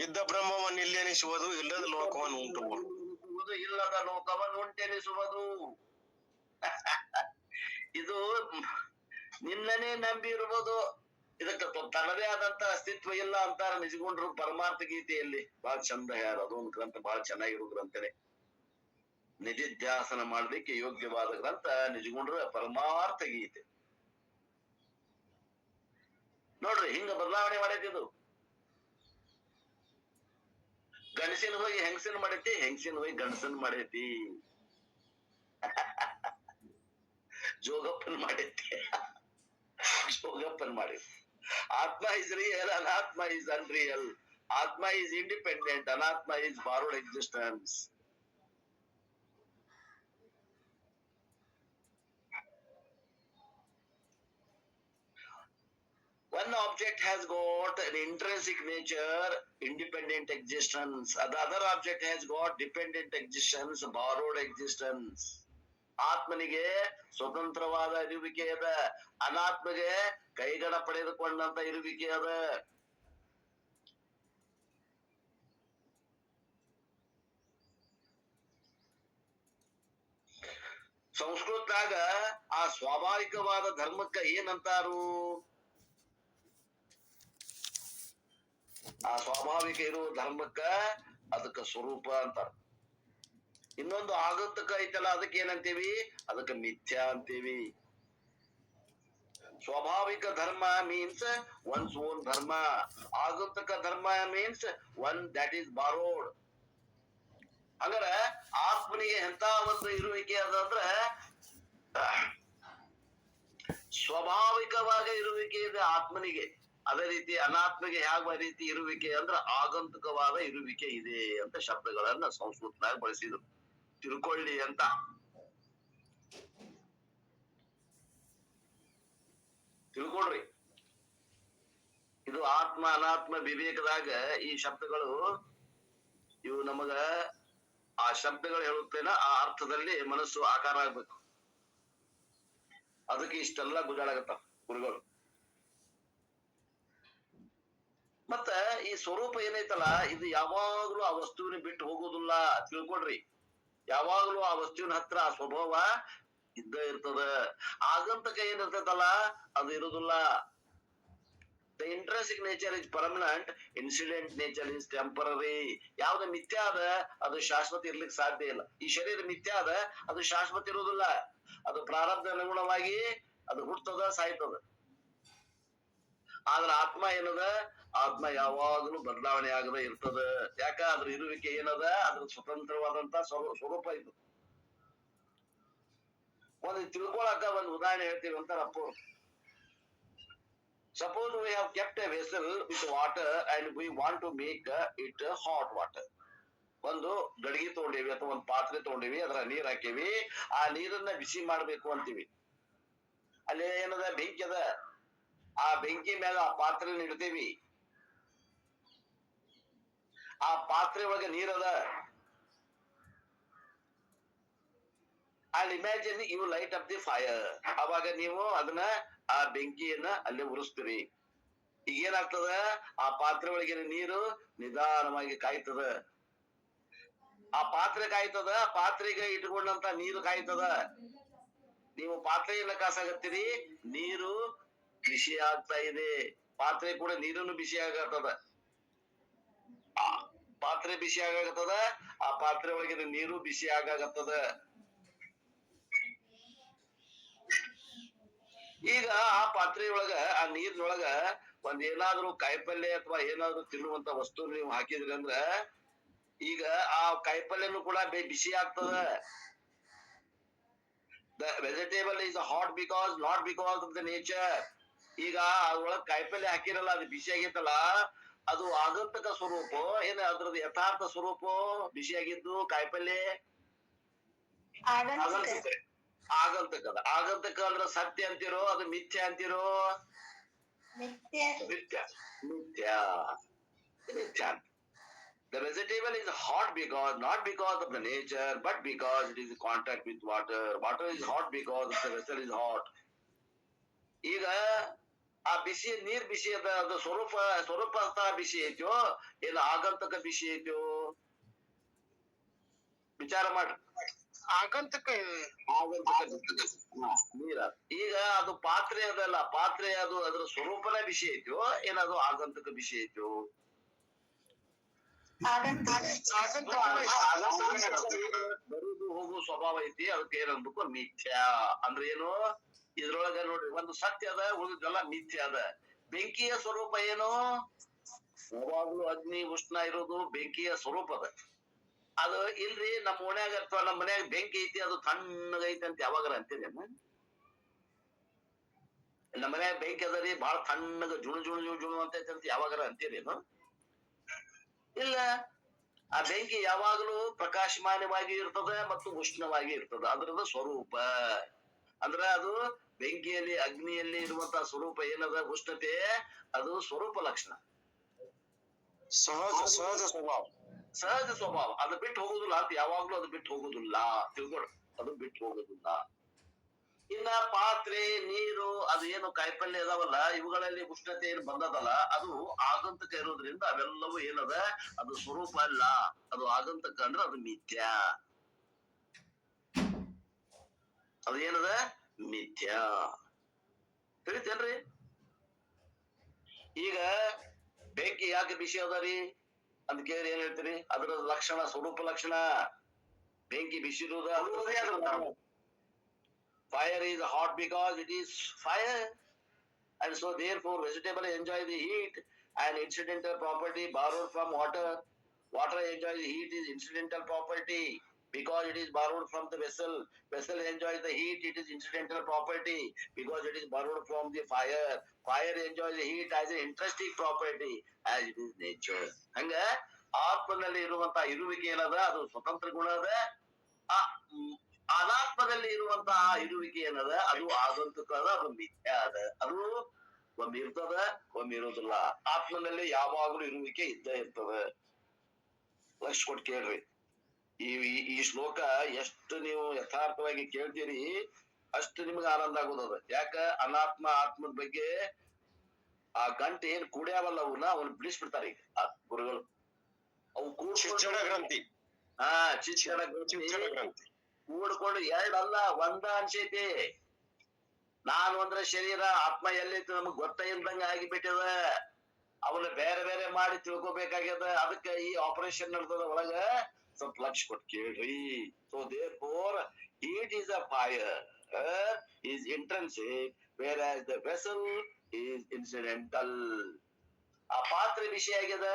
ಇದ್ದ ಬ್ರಹ್ಮವನ್ನು ಇಲ್ಲೆನಿಸುವುದು, ಇಲ್ಲದ ಲೋಕವನ್ನು ಉಂಟುವುದು, ಇಲ್ಲದ ಲೋಕವನ್ನು ಉಂಟೆನಿಸುವುದು. ಇದು ನಿನ್ನನೇ ನಂಬಿ ಇರುವುದು. ಇದಕ್ಕೆ ತನ್ನದೇ ಆದಂತ ಅಸ್ತಿತ್ವ ಇಲ್ಲ ಅಂತಾರ ನಿಜಗೊಂಡ್ರು ಪರಮಾರ್ಥ ಗೀತೆಯಲ್ಲಿ. ಬಹಳ ಚಂದ ಯಾರು, ಅದೊಂದು ಗ್ರಂಥ ಬಹಳ ಚೆನ್ನಾಗಿರೋ ಗ್ರಂಥನೇ. ನಿಧಿಧ್ಯಾಸನ ಮಾಡ್ಲಿಕ್ಕೆ ಯೋಗ್ಯವಾದ ಗ್ರಂಥ ನಿಜಗೊಂಡ್ರ ಪರಮಾರ್ಥ ಗೀತೆ. ನೋಡ್ರಿ, ಹಿಂಗ ಬದಲಾವಣೆ ಮಾಡೈತಿದು. ಗಣಸಿನ ಹೋಗಿ ಹೆಂಗಸಿನ ಮಾಡೈತಿ, ಹೆಂಗಸಿನ ಹೋಗಿ ಗಣಸನ್ ಮಾಡೈತಿ. ಜೋಗಪ್ಪನ್ ಮಾಡೈತಿ, ಜೋಗಪ್ಪನ್ ಮಾಡೈತಿ. ಆತ್ಮ ಇಸ್ ರಿಯಲ್, ಅನಾತ್ಮ ಇಸ್ ಅನ್ರಿಯಲ್. ಆತ್ಮ ಇಸ್ ಇಂಡಿಪೆಂಡೆಂಟ್, ಅನಾತ್ಮ is borrowed existence. One object has got an intrinsic nature, independent existence. The other object has got dependent existence, borrowed existence. ಆತ್ಮನಿಗೆ ಸ್ವತಂತ್ರವಾದ ಇರುವಿಕೆ ಅದ, ಅನಾತ್ಮಗೆ ಕೈಗಡ ಪಡೆದುಕೊಂಡಂತ ಇರುವಿಕೆ ಅದ. ಸಂಸ್ಕೃತದಾಗ ಆ ಸ್ವಾಭಾವಿಕವಾದ ಧರ್ಮಕ್ಕ ಏನಂತಾರು? ಆ ಸ್ವಾಭಾವಿಕ ಇರುವ ಧರ್ಮಕ್ಕ ಅದಕ್ಕ ಸ್ವರೂಪ ಅಂತಾರ. ಇನ್ನೊಂದು ಆಗಂತಕ ಐತಲ್ಲ, ಅದಕ್ಕೆ ಏನಂತೀವಿ? ಅದಕ್ಕೆ ಮಿಥ್ಯಾ ಅಂತೀವಿ. ಸ್ವಾಭಾವಿಕ ಧರ್ಮ ಮೀನ್ಸ್ ಒನ್ಸ್ ಓನ್ ಧರ್ಮ. ಆಗಂತಕ ಧರ್ಮ ಮೀನ್ಸ್ ಒನ್ ದಟ್ ಈಸ್ ಬಾರೋಡ್. ಹಂಗಾರ ಆತ್ಮನಿಗೆ ಎಂತ ಒಂದು ಇರುವಿಕೆ ಅದಂದ್ರ ಸ್ವಾಭಾವಿಕವಾಗಿ ಇರುವಿಕೆ ಇದೆ ಆತ್ಮನಿಗೆ. ಅದೇ ರೀತಿ ಅನಾತ್ಮಗೆ ಯಾವ ರೀತಿ ಇರುವಿಕೆ ಅಂದ್ರ ಆಗಂತುಕವಾದ ಇರುವಿಕೆ ಇದೆ ಅಂತ ಶಬ್ದಗಳನ್ನ ಸಂಸ್ಕೃತನಾಗ ಬಳಸಿದ್ರು, ತಿಳ್ಕೊಳ್ಳಿ ಅಂತ. ತಿಳ್ಕೊಳ್ರಿ, ಇದು ಆತ್ಮ ಅನಾತ್ಮ ವಿವೇಕದಾಗ ಈ ಶಬ್ದಗಳು ಇವು ನಮಗ ಆ ಶಬ್ದಗಳು ಹೇಳುತ್ತೇನ ಆ ಅರ್ಥದಲ್ಲಿ ಮನಸ್ಸು ಆಕಾರ ಆಗ್ಬೇಕು. ಅದಕ್ಕೆ ಇಷ್ಟೆಲ್ಲ ಗುಜಾಡಾಗತ್ತಾವ ಗುರುಗಳು. ಮತ್ತ ಈ ಸ್ವರೂಪ ಏನೈತಲ್ಲ, ಇದು ಯಾವಾಗ್ಲೂ ಆ ವಸ್ತುವಿನ ಬಿಟ್ಟು ಹೋಗುದಿಲ್ಲ, ತಿಳ್ಕೊಡ್ರಿ. ಯಾವಾಗ್ಲೂ ಆ ವಸ್ತುವಿನ ಹತ್ರ ಆ ಸ್ವಭಾವ ಇದ್ದ ಇರ್ತದ. ಆಗಂತಕ ಏನಿರ್ತೈತಲ್ಲ ಅದು ಇರುದಿಲ್ಲ. The intrinsic nature is permanent, incident nature is temporary. ಯಾವ್ದು ಮಿಥ್ಯಾ ಅದ ಅದು ಶಾಶ್ವತ ಇರ್ಲಿಕ್ಕೆ ಸಾಧ್ಯ ಇಲ್ಲ. ಈ ಶರೀರ ಮಿಥ್ಯಾ ಅದ, ಅದು ಶಾಶ್ವತ ಇರುವುದಿಲ್ಲ. ಅದು ಪ್ರಾರಬ್ಧ ಅನುಗುಣವಾಗಿ ಅದು ಹುಟ್ಟದ, ಸಾಯ್ತದ. ಆದ್ರ ಆತ್ಮ ಏನದ? ಆತ್ಮ ಯಾವಾಗಲೂ ಬದಲಾವಣೆ ಆಗದ ಇರ್ತದ. ಯಾಕ? ಅದ್ರ ಇರುವಿಕೆ ಏನದ? ಅದ್ರ ಸ್ವತಂತ್ರವಾದಂತ ಸ್ವರೂಪ ಇದು. ಒಂದು ತಿಳ್ಕೊಳಕ ಒಂದು ಉದಾಹರಣೆ ಹೇಳ್ತೀವಿ ಅಂತ ಅಪ್ಪ. Suppose we have kept a vessel with water and we want to make it hot water. ಒಂದು ಗಡಿಗೆ ತಗೊಂಡೇವಿ ಅಥವಾ ಒಂದು ಪಾತ್ರೆ ತಗೊಂಡೇವಿ, ಅದರ ನೀರ್ ಹಾಕೇವಿ, ಆ ನೀರನ್ನ ಬಿಸಿ ಮಾಡ್ಬೇಕು ಅಂತೀವಿ. ಅಲ್ಲಿ ಏನದ? ಬೆಂಕಿ ಅದ. ಆ ಬೆಂಕಿ ಮ್ಯಾಗ ಆ ಪಾತ್ರೆ ಇಡ್ತೇವಿ. ಆ ಪಾತ್ರೆ ಒಳಗೆ ನೀರದ. And imagine you light up the fire. ಅವಾಗ ನೀವು ಅದನ್ನ ಆ ಬೆಂಕಿಯನ್ನ ಅಲ್ಲೇ ಉರಿಸ್ತೀರಿ. ಈಗ ಏನಾಗ್ತದ? ಆ ಪಾತ್ರೆ ಒಳಗಿನ ನೀರು ನಿಧಾನವಾಗಿ ಕಾಯ್ತದ. ಆ ಪಾತ್ರೆ ಕಾಯ್ತದ, ಪಾತ್ರೆಗೆ ಇಟ್ಕೊಂಡಂತ ನೀರು ಕಾಯ್ತದ. ನೀವು ಪಾತ್ರೆಯನ್ನ ಕಾಸಾಗತ್ತೀರಿ, ನೀರು ಬಿಸಿ ಆಗ್ತಾ ಇದೆ. ಪಾತ್ರೆ ಕೂಡ ನೀರನ್ನು ಬಿಸಿ ಆಗತ್ತದ. ಪಾತ್ರೆ ಬಿಸಿ ಆಗಾಗತ್ತದ, ಆ ಪಾತ್ರೆ ಒಳಗಿನ ನೀರು ಬಿಸಿ ಆಗಾಗತ್ತದ. ಈಗ ಆ ಪಾತ್ರೆಯೊಳಗ ಆ ನೀರಿನೊಳಗ ಒಂದ್ ಏನಾದ್ರು ಕಾಯಿಪಲ್ಯ ಅಥವಾ ಏನಾದ್ರು ತಿನ್ನುವಂತ ವಸ್ತು ನೀವು ಹಾಕಿದ್ರಿ ಅಂದ್ರ ಈಗ ಆ ಕಾಯಿಪಲ್ಯನು ಕೂಡ ಬಿಸಿ ಆಗ್ತದ. The vegetable is hot because not because of the nature. ಈಗ ಅದ್ರೊಳಗ್ ಕಾಯಿಪಲ್ಯ ಹಾಕಿರಲ್ಲ, ಅದು ಬಿಸಿ ಆಗೈತಲ್ಲ, ಅದು ಆಗಂತಕ ಸ್ವರೂಪ ಏನ? ಅದ್ರದ್ದು ಯಥಾರ್ಥ ಸ್ವರೂಪ ಬಿಸಿಯಾಗಿದ್ದು ಕಾಯಿಪಲ್ಯ ಆಗಂತಕದ. ಆಗಂತಕ ಅಂದ್ರ ಸತ್ಯ ಅಂತಿರೋ ಅದು ಮಿಥ್ಯಾ ಅಂತಿರೋ? ಮಿಥ್ಯಾ. The vegetable is hot because not because of the nature but because it is in contact with water. Water is hot because the vessel is hot. ಈಗ ಆ ಬಿಸಿ ನೀರ್ ಬಿಸಿ ಅದ, ಅದು ಸ್ವರೂಪ ಅಂತ ಬಿಸಿ ಐತೋ ಇಲ್ಲ ಆಗಂತಕ ಬಿಸಿ ಐತೋ? ವಿಚಾರ ಮಾಡ್ರಿ. ಆಗಂತಕ ನೀರ. ಈಗ ಅದು ಪಾತ್ರೆ ಅದಲ್ಲ, ಪಾತ್ರೆ ಅದು ಅದ್ರ ಸ್ವರೂಪನೇ ಬಿಸಿ ಐತೋ ಏನದು ಆಗಂತಕ ಬಿಸಿ ಐತೋ? ಬರುದು ಹೋಗು ಸ್ವಭಾವ ಐತಿ. ಅದಕ್ಕೆ ಏನನ್ಬೇಕು? ಮಿಥ್ಯಾ. ಅಂದ್ರೆ ಏನು? ಇದ್ರೊಳಗ ನೋಡ್ರಿ, ಒಂದು ಸತ್ಯ ಅದ, ಉಳಿದೆಲ್ಲ ಮಿಥ್ಯ ಅದ. ಬೆಂಕಿಯ ಸ್ವರೂಪ ಏನು? ಯಾವಾಗ್ಲೂ ಅಗ್ನಿ ಉಷ್ಣ ಇರೋದು ಬೆಂಕಿಯ ಸ್ವರೂಪ ಅದ. ಅದು ಇಲ್ರಿ ನಮ್ಮ ಓಣ್ಯಾಗ ಅಥವಾ ನಮ್ಮ ಮನ್ಯಾಗ ಬೆಂಕಿ ಐತಿ, ಅದು ತಣ್ಣಗೈತಿ ಅಂತ ಯಾವಾಗಾರ ಅಂತೀರೇನ? ನಮ್ಮ ಮನ್ಯಾಗ ಬೆಂಕಿ ಅದರಿ ಬಹಳ ತಣ್ಣಗ ಜುಣು ಜುಣು ಜುಣು ಜುಣು ಅಂತ ಯಾವಾಗಾರ ಅಂತೀರೇನು? ಇಲ್ಲ. ಆ ಬೆಂಕಿ ಯಾವಾಗಲೂ ಪ್ರಕಾಶಮಾನವಾಗಿ ಇರ್ತದ ಮತ್ತು ಉಷ್ಣವಾಗಿ ಇರ್ತದ. ಅದ್ರದ ಸ್ವರೂಪ ಅಂದ್ರ ಅದು ಬೆಂಕಿಯಲ್ಲಿ ಅಗ್ನಿಯಲ್ಲಿ ಇರುವಂತಹ ಸ್ವರೂಪ ಏನದ? ಉಷ್ಣತೆ. ಅದು ಸ್ವರೂಪ ಲಕ್ಷಣ, ಸಹಜ ಸ್ವಭಾವ. ಅದು ಬಿಟ್ಟು ಹೋಗುದಿಲ್ಲ ಅಂತ ಯಾವಾಗ್ಲೂ ಅದು ಬಿಟ್ಟು ಹೋಗುದಿಲ್ಲ. ತಿಳ್ಕೊಡ್ರಿ. ಅದು ಬಿಟ್ಟು ಹೋಗುದಿಲ್ಲ. ಇನ್ನ ಪಾತ್ರೆ, ನೀರು, ಅದು ಏನು ಕಾಯಿಪಲ್ಯ ಅದಾವಲ್ಲ, ಇವುಗಳಲ್ಲಿ ಉಷ್ಣತೆ ಏನು ಬಂದದಲ್ಲ, ಅದು ಆಗಂತಕ ಇರೋದ್ರಿಂದ ಅವೆಲ್ಲವೂ ಏನದ, ಅದು ಸ್ವರೂಪ ಅಲ್ಲ. ಅದು ಆಗಂತಕ ಅಂದ್ರೆ ಅದು ಮಿಥ್ಯ. ಅದು ಏನದ, ಮಿಥ್ಯ. ತಿಳಿತೇನ್ರಿ? ಈಗ ಬೆಂಕಿ ಯಾಕೆ ಬಿಸಿ ಅದರಿ ಅಂತ ಕೇಳಿ ಏನ್ ಹೇಳ್ತೀರಿ? ಅದರ ಲಕ್ಷಣ, ಸ್ವರೂಪ ಲಕ್ಷಣ. ಬೆಂಕಿ ಬಿಸಿ ಇರುವುದು ಅದ್ರ fire is hot because it is fire, and so therefore vegetable enjoy the heat, and incidental property borrowed from water. Water enjoys the heat is incidental property because it is borrowed from the vessel. Vessel enjoys the heat, it is incidental property because it is borrowed from the fire. Fire enjoys the heat as an intrinsic property as it is nature. ಹಂಗ ಆತ್ಮನಲ್ಲಿ ಇರುವಂತಹ ಇರುವಿಕೆ ಏನದ, ಅದು ಸ್ವತಂತ್ರ ಗುಣ ಅದ. ಅನಾತ್ಮದಲ್ಲಿ ಇರುವಂತಹ ಇರುವಿಕೆ ಏನದ, ಅದು ಆಗಂತುಕ ಅದ, ಅದು ಮಿಥ್ಯ ಅದ. ಅದು ಒಮ್ಮೆ ಇರ್ತದ, ಒಮ್ಮೆ ಇರೋದಿಲ್ಲ. ಆತ್ಮನಲ್ಲಿ ಯಾವಾಗಲೂ ಇರುವಿಕೆ ಇದ್ದ ಇರ್ತದ. ಲಕ್ಷ ಕೊಟ್ಟು ಕೇಳ್ರಿ. ಈ ಶ್ಲೋಕ ಎಷ್ಟು ನೀವು ಯಥಾರ್ಥವಾಗಿ ಕೇಳ್ತೀರಿ ಅಷ್ಟು ನಿಮ್ಗೆ ಆನಂದ ಆಗೋದದ. ಯಾಕ? ಅನಾತ್ಮ ಆತ್ಮದ ಬಗ್ಗೆ ಆ ಗಂಟೆ ಏನ್ ಕೂಡ್ಯಾವಲ್ಲ ಅವನ್ನ ಬಿಡಿಸ್ಬಿಡ್ತಾರ ಈಗ ಗುರುಗಳು. ಅವು ಗ್ರಂಥಿ ಶಿಕ್ಷಣ ಗ್ರಂಥಿ ಕೂಡ್ಕೊಂಡು ಎರಡಲ್ಲ ಒಂದ ಅನ್ಸೈತಿ. ನಾನು ಅಂದ್ರೆ ಶರೀರ, ಆತ್ಮ ಎಲ್ಲೈತಿ ನಮಗ್ ಗೊತ್ತ ಇಲ್ದಂಗ ಆಗಿಬಿಟ್ಟದ. ಅವನ್ನ ಬೇರೆ ಬೇರೆ ಮಾಡಿ ತಿಳ್ಕೊಬೇಕಾಗ್ಯದ. ಅದಕ್ಕೆ ಈ ಆಪರೇಷನ್ ನಡೆದದ ಒಳಗ. ಸ್ವಲ್ಪ ಲಕ್ಷ ಕೊಟ್ಟು ಕೇಳ್ರಿ. So therefore heat is a fire is intrinsic whereas the vessel is incidental. ಆ ಪಾತ್ರೆ ಬಿಸಿ ಆಗ್ಯದ,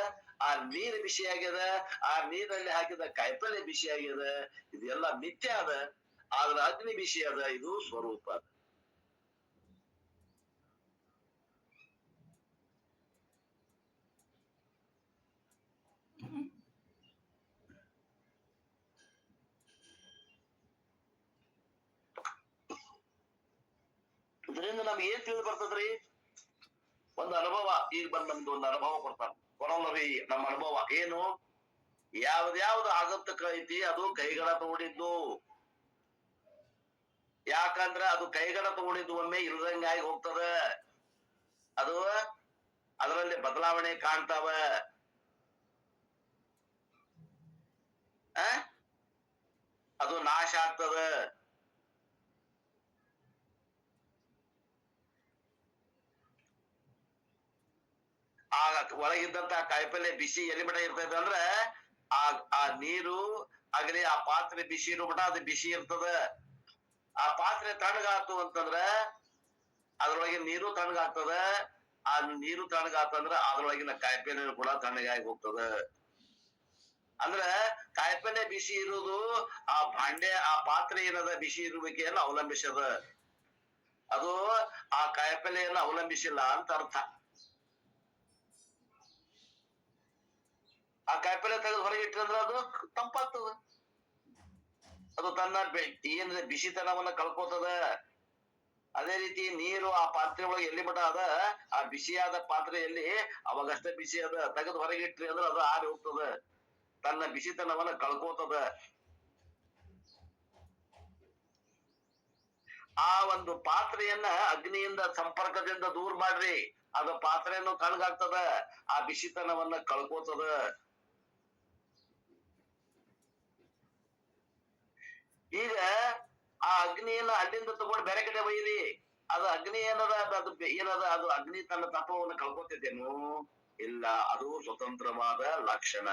ಆ ನೀರು ಬಿಸಿ ಆಗ್ಯದ, ಆ ನೀರಲ್ಲಿ ಹಾಕಿದ ಕಾಯಿಪಲ್ಯ ಬಿಸಿ ಆಗ್ಯದ. ಇದೆಲ್ಲ ಮಿಥ್ಯ ಅದ. ಆದ್ರ ಅಗ್ನಿ ಬಿಸಿ ಅದ, ಇದು ಸ್ವರೂಪ. ಇದರಿಂದ ನಮ್ಗೆ ಏನ್ ತಿಳಿದು ಬರ್ತದ್ರಿ? ಒಂದು ಅನುಭವ. ಈಗ ನಮ್ದು ಒಂದು ಅನುಭವ ಕೊಡ್ತಾರ. ಕೊರೋನವಿ ನಮ್ಮ ಅನುಭವ ಏನು? ಯಾವ್ದು ಆಗಂತಕ ಐತಿ ಅದು ಕೈಗಡ ತಗೊಂಡಿದ್ದು. ಯಾಕಂದ್ರ ಅದು ಕೈಗಡ ತಗೊಂಡಿದ್ದು ಒಮ್ಮೆ ಇಲ್ದಂಗಾಗಿ ಹೋಗ್ತದ. ಅದು ಅದರಲ್ಲಿ ಬದಲಾವಣೆ ಕಾಣ್ತಾವ. ಅದು ನಾಶ ಆಗ್ತದ. ಆಗ ಒಳಗಿದ್ದಂತ ಕಾಯಿಪಲ್ಯ ಬಿಸಿ ಎಲ್ಲಿ ಮಟ ಇರ್ತೈತೆ ಅಂದ್ರ ಆ ನೀರು ಆಗಲಿ, ಆ ಪಾತ್ರೆ ಬಿಸಿ ಇರೋ ಮಟ ಅದು ಬಿಸಿ ಇರ್ತದ. ಆ ಪಾತ್ರೆ ತಣ್ಣಗಾತು ಅಂತಂದ್ರ ಅದ್ರೊಳಗೆ ನೀರು ತಣ್ಣಗಾಗ್ತದ. ಆ ನೀರು ತಣ್ಣಗಾತಂದ್ರ ಅದ್ರೊಳಗಿನ ಕಾಯಿಪಲ್ಯ ಕೂಡ ತಣ್ಣಗಾಗಿ ಹೋಗ್ತದ. ಅಂದ್ರ ಕಾಯಿಪಲ್ಯ ಬಿಸಿ ಇರುವುದು ಆ ಭಾಂಡೆ, ಆ ಪಾತ್ರೆ ಏನದ ಬಿಸಿ ಇರುವಿಕೆಯನ್ನು ಅವಲಂಬಿಸದ. ಅದು ಆ ಕಾಯಿಪಲ್ಯೆಯನ್ನು ಅವಲಂಬಿಸಿಲ್ಲ ಅಂತ ಅರ್ಥ. ಆ ಕಾಯಿಪಲ್ಯ ತೆಗೆದು ಹೊರಗೆ ಇಟ್ಟಂದ್ರ ಅದು ತಂಪಾಗ್ತದ. ಅದು ತನ್ನ ಏನಿದೆ ಬಿಸಿತನವನ್ನ ಕಳ್ಕೋತದ. ಅದೇ ರೀತಿ ನೀರು ಆ ಪಾತ್ರೆ ಒಳಗೆ ಎಲ್ಲಿ ಮಟ ಅದ, ಆ ಬಿಸಿಯಾದ ಪಾತ್ರೆಯಲ್ಲಿ ಅವಾಗಷ್ಟೇ ಬಿಸಿ ಅದ. ತೆಗೆದು ಹೊರಗೆ ಇಟ್ರಿ ಅಂದ್ರೆ ಅದು ಆರಿ ಹೋಗ್ತದ, ತನ್ನ ಬಿಸಿತನವನ್ನ ಕಳ್ಕೋತದ. ಆ ಒಂದು ಪಾತ್ರೆಯನ್ನ ಅಗ್ನಿಯಿಂದ ಸಂಪರ್ಕದಿಂದ ದೂರ ಮಾಡ್ರಿ, ಅದು ಪಾತ್ರೆಯನ್ನು ತಣ್ಣಗಾಗ್ತದ, ಆ ಬಿಸಿತನವನ್ನ ಕಳ್ಕೋತದ. ಈಗ ಆ ಅಗ್ನಿಯನ್ನ ಅಲ್ಲಿಂದ ತಗೊಂಡು ಬೇರೆ ಕಡೆ ಒಯ್ಯಿರಿ, ಅದು ಅಗ್ನಿ ಏನದ, ಅದು ಏನದ, ಅದು ಅಗ್ನಿ ತನ್ನ ತತ್ವವನ್ನು ಕಳ್ಕೊತಿದ್ದೇನು? ಇಲ್ಲ, ಅದು ಸ್ವತಂತ್ರವಾದ ಲಕ್ಷಣ.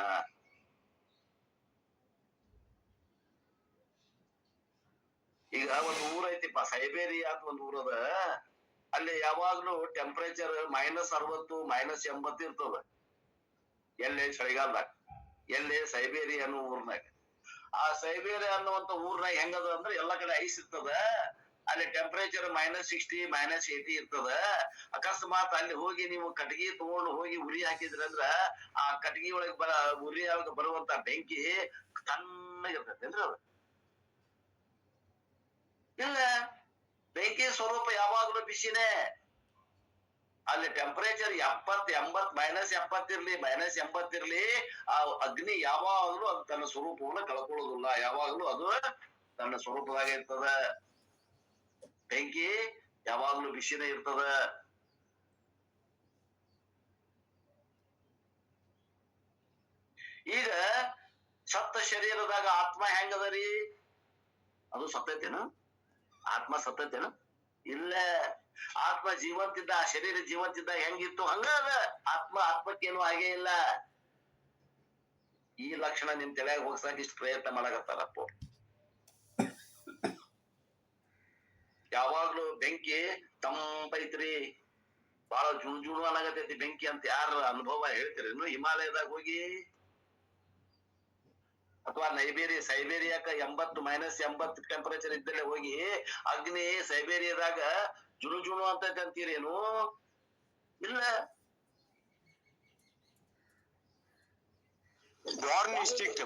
ಈಗ ಒಂದು ಊರ ಐತಿಪ್ಪ, ಸೈಬೇರಿಯಾ ಅಂತ ಒಂದು ಊರದ. ಅಲ್ಲಿ ಯಾವಾಗ್ಲೂ ಟೆಂಪರೇಚರ್ -60, -80 ಇರ್ತದ. ಎಲ್ಲಿ? ಚಳಿಗಾಲದಾಗ. ಎಲ್ಲಿ? ಸೈಬೇರಿಯಾ ಅನ್ನೋ ಊರ್ನಾಗ. ಆ ಸೈಬೇರಿಯಾ ಅನ್ನುವಂತ ಊರ್ನಾಗ ಹೆಂಗದ ಅಂದ್ರೆ ಎಲ್ಲಾ ಕಡೆ ಐಸ್ ಇರ್ತದ. ಅಲ್ಲಿ ಟೆಂಪರೇಚರ್ -60, -80 ಇರ್ತದ. ಅಕಸ್ಮಾತ್ ಅಲ್ಲಿ ಹೋಗಿ ನೀವು ಕಟ್ಗಿ ತಗೊಂಡು ಹೋಗಿ ಉರಿ ಹಾಕಿದ್ರಿ ಅಂದ್ರ ಆ ಕಟ್ಗಿ ಒಳಗೆ ಉರಿ ಬರುವಂತ ಬೆಂಕಿ ತಣ್ಣಗಿರ್ತೈತೇನ್ರಿ ಅದು? ಇಲ್ಲ, ಬೆಂಕಿ ಸ್ವರೂಪ ಯಾವಾಗ್ಲೂ ಬಿಸಿನೇ. ಅಲ್ಲಿ ಟೆಂಪರೇಚರ್ 70, 80, -70 ಇರ್ಲಿ, -80 ಇರ್ಲಿ, ಆ ಅಗ್ನಿ ಯಾವಾಗ್ಲೂ ಅದು ತನ್ನ ಸ್ವರೂಪವನ್ನು ಕಳ್ಕೊಳ್ಳೋದಿಲ್ಲ. ಯಾವಾಗ್ಲೂ ಅದು ತನ್ನ ಸ್ವರೂಪದಾಗ ಇರ್ತದ. ಬೆಂಕಿ ಯಾವಾಗ್ಲೂ ಬಿಸಿನೇ ಇರ್ತದ. ಈಗ ಸತ್ತ ಶರೀರದಾಗ ಆತ್ಮ ಹೆಂಗದರಿ? ಅದು ಸತ್ತೈತೇನ? ಆತ್ಮ ಸತ್ತೈತೇನ? ಇಲ್ಲ. ಆತ್ಮ ಜೀವಂತಿದ್ದ, ಶರೀರ ಜೀವಂತಿದ್ದ ಹೆಂಗಿತ್ತು ಹಂಗ ಅದ. ಆತ್ಮಕ್ಕೇನು ಹಾಗೆ ಇಲ್ಲ. ಈ ಲಕ್ಷಣ ನಿಮ್ ತಲೆಯಾಗ ಹೋಗ್ಸಾಕ ಇಷ್ಟು ಪ್ರಯತ್ನ ಮಾಡಕತ್ತಾರಪ್ಪ. ಯಾವಾಗ್ಲೂ ಬೆಂಕಿ ತಂಪೈತ್ರಿ, ಬಹಳ ಜುಣು ಅನ್ನಾಗತೈತಿ ಬೆಂಕಿ ಅಂತ ಯಾರ ಅನುಭವ ಹೇಳ್ತೀರೇನು? ಹಿಮಾಲಯದಾಗ ಹೋಗಿ ಅಥವಾ ಸೈಬೇರಿಯಾಕ -80 ಟೆಂಪರೇಚರ್ ಇದ್ದಲ್ಲೇ ಹೋಗಿ ಅಗ್ನಿ ಸೈಬೇರಿಯಾದಾಗ ಜುಣು ಅಂತೈತೆ ಅಂತೀರೇನು? ಇಲ್ಲ.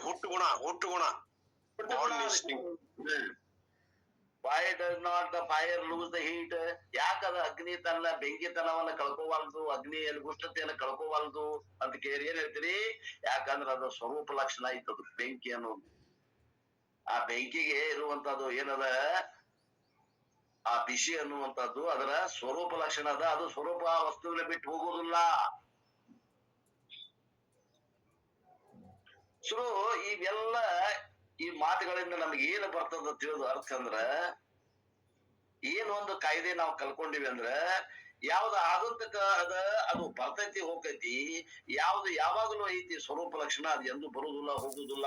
ಹುಟ್ಟುಗುಣ. Why does not the fire lose the heat? ಯಾಕದ ಅಗ್ನಿ ತನ್ನ ಬೆಂಕಿತನವನ್ನ ಕಳ್ಕೋವಲ್ದು, ಅಗ್ನಿಯಲ್ಲಿ ಉಷ್ಣತೆಯನ್ನು ಕಳ್ಕೋವಲ್ದು ಅಂತ ಕೇಳಿ ಏನ್ ಹೇಳ್ತೀರಿ? ಯಾಕಂದ್ರ ಅದು ಸ್ವರೂಪ ಲಕ್ಷಣ ಐತದು ಬೆಂಕಿ ಅನ್ನೋದು. ಆ ಬೆಂಕಿಗೆ ಇರುವಂತದ್ದು ಏನದ, ಆ ಬಿಸಿ ಅನ್ನುವಂಥದ್ದು ಅದರ ಸ್ವರೂಪ ಲಕ್ಷಣ ಅದ. ಅದು ಸ್ವರೂಪ ವಸ್ತುವಿನ ಬಿಟ್ಟು ಹೋಗುವುದಿಲ್ಲ. ಸೊ ಇವೆಲ್ಲ ಈ ಮಾತುಗಳಿಂದ ನಮ್ಗೆ ಏನು ಬರ್ತದ ತಿಳಿದು ಅರ್ಥ ಅಂದ್ರ, ಏನ್ ಒಂದು ಕಾಯ್ದೆ ನಾವು ಕಲ್ಕೊಂಡಿವಿ ಅಂದ್ರ, ಯಾವ್ದು ಆಗಂತಕ ಅದ ಅದು ಬರ್ತೈತಿ ಹೋಗ್ತೈತಿ, ಯಾವ್ದು ಯಾವಾಗಲೂ ಐತಿ ಸ್ವರೂಪ ಲಕ್ಷಣ, ಅದು ಎಂದು ಬರುವುದಿಲ್ಲ ಹೋಗುದಿಲ್ಲ.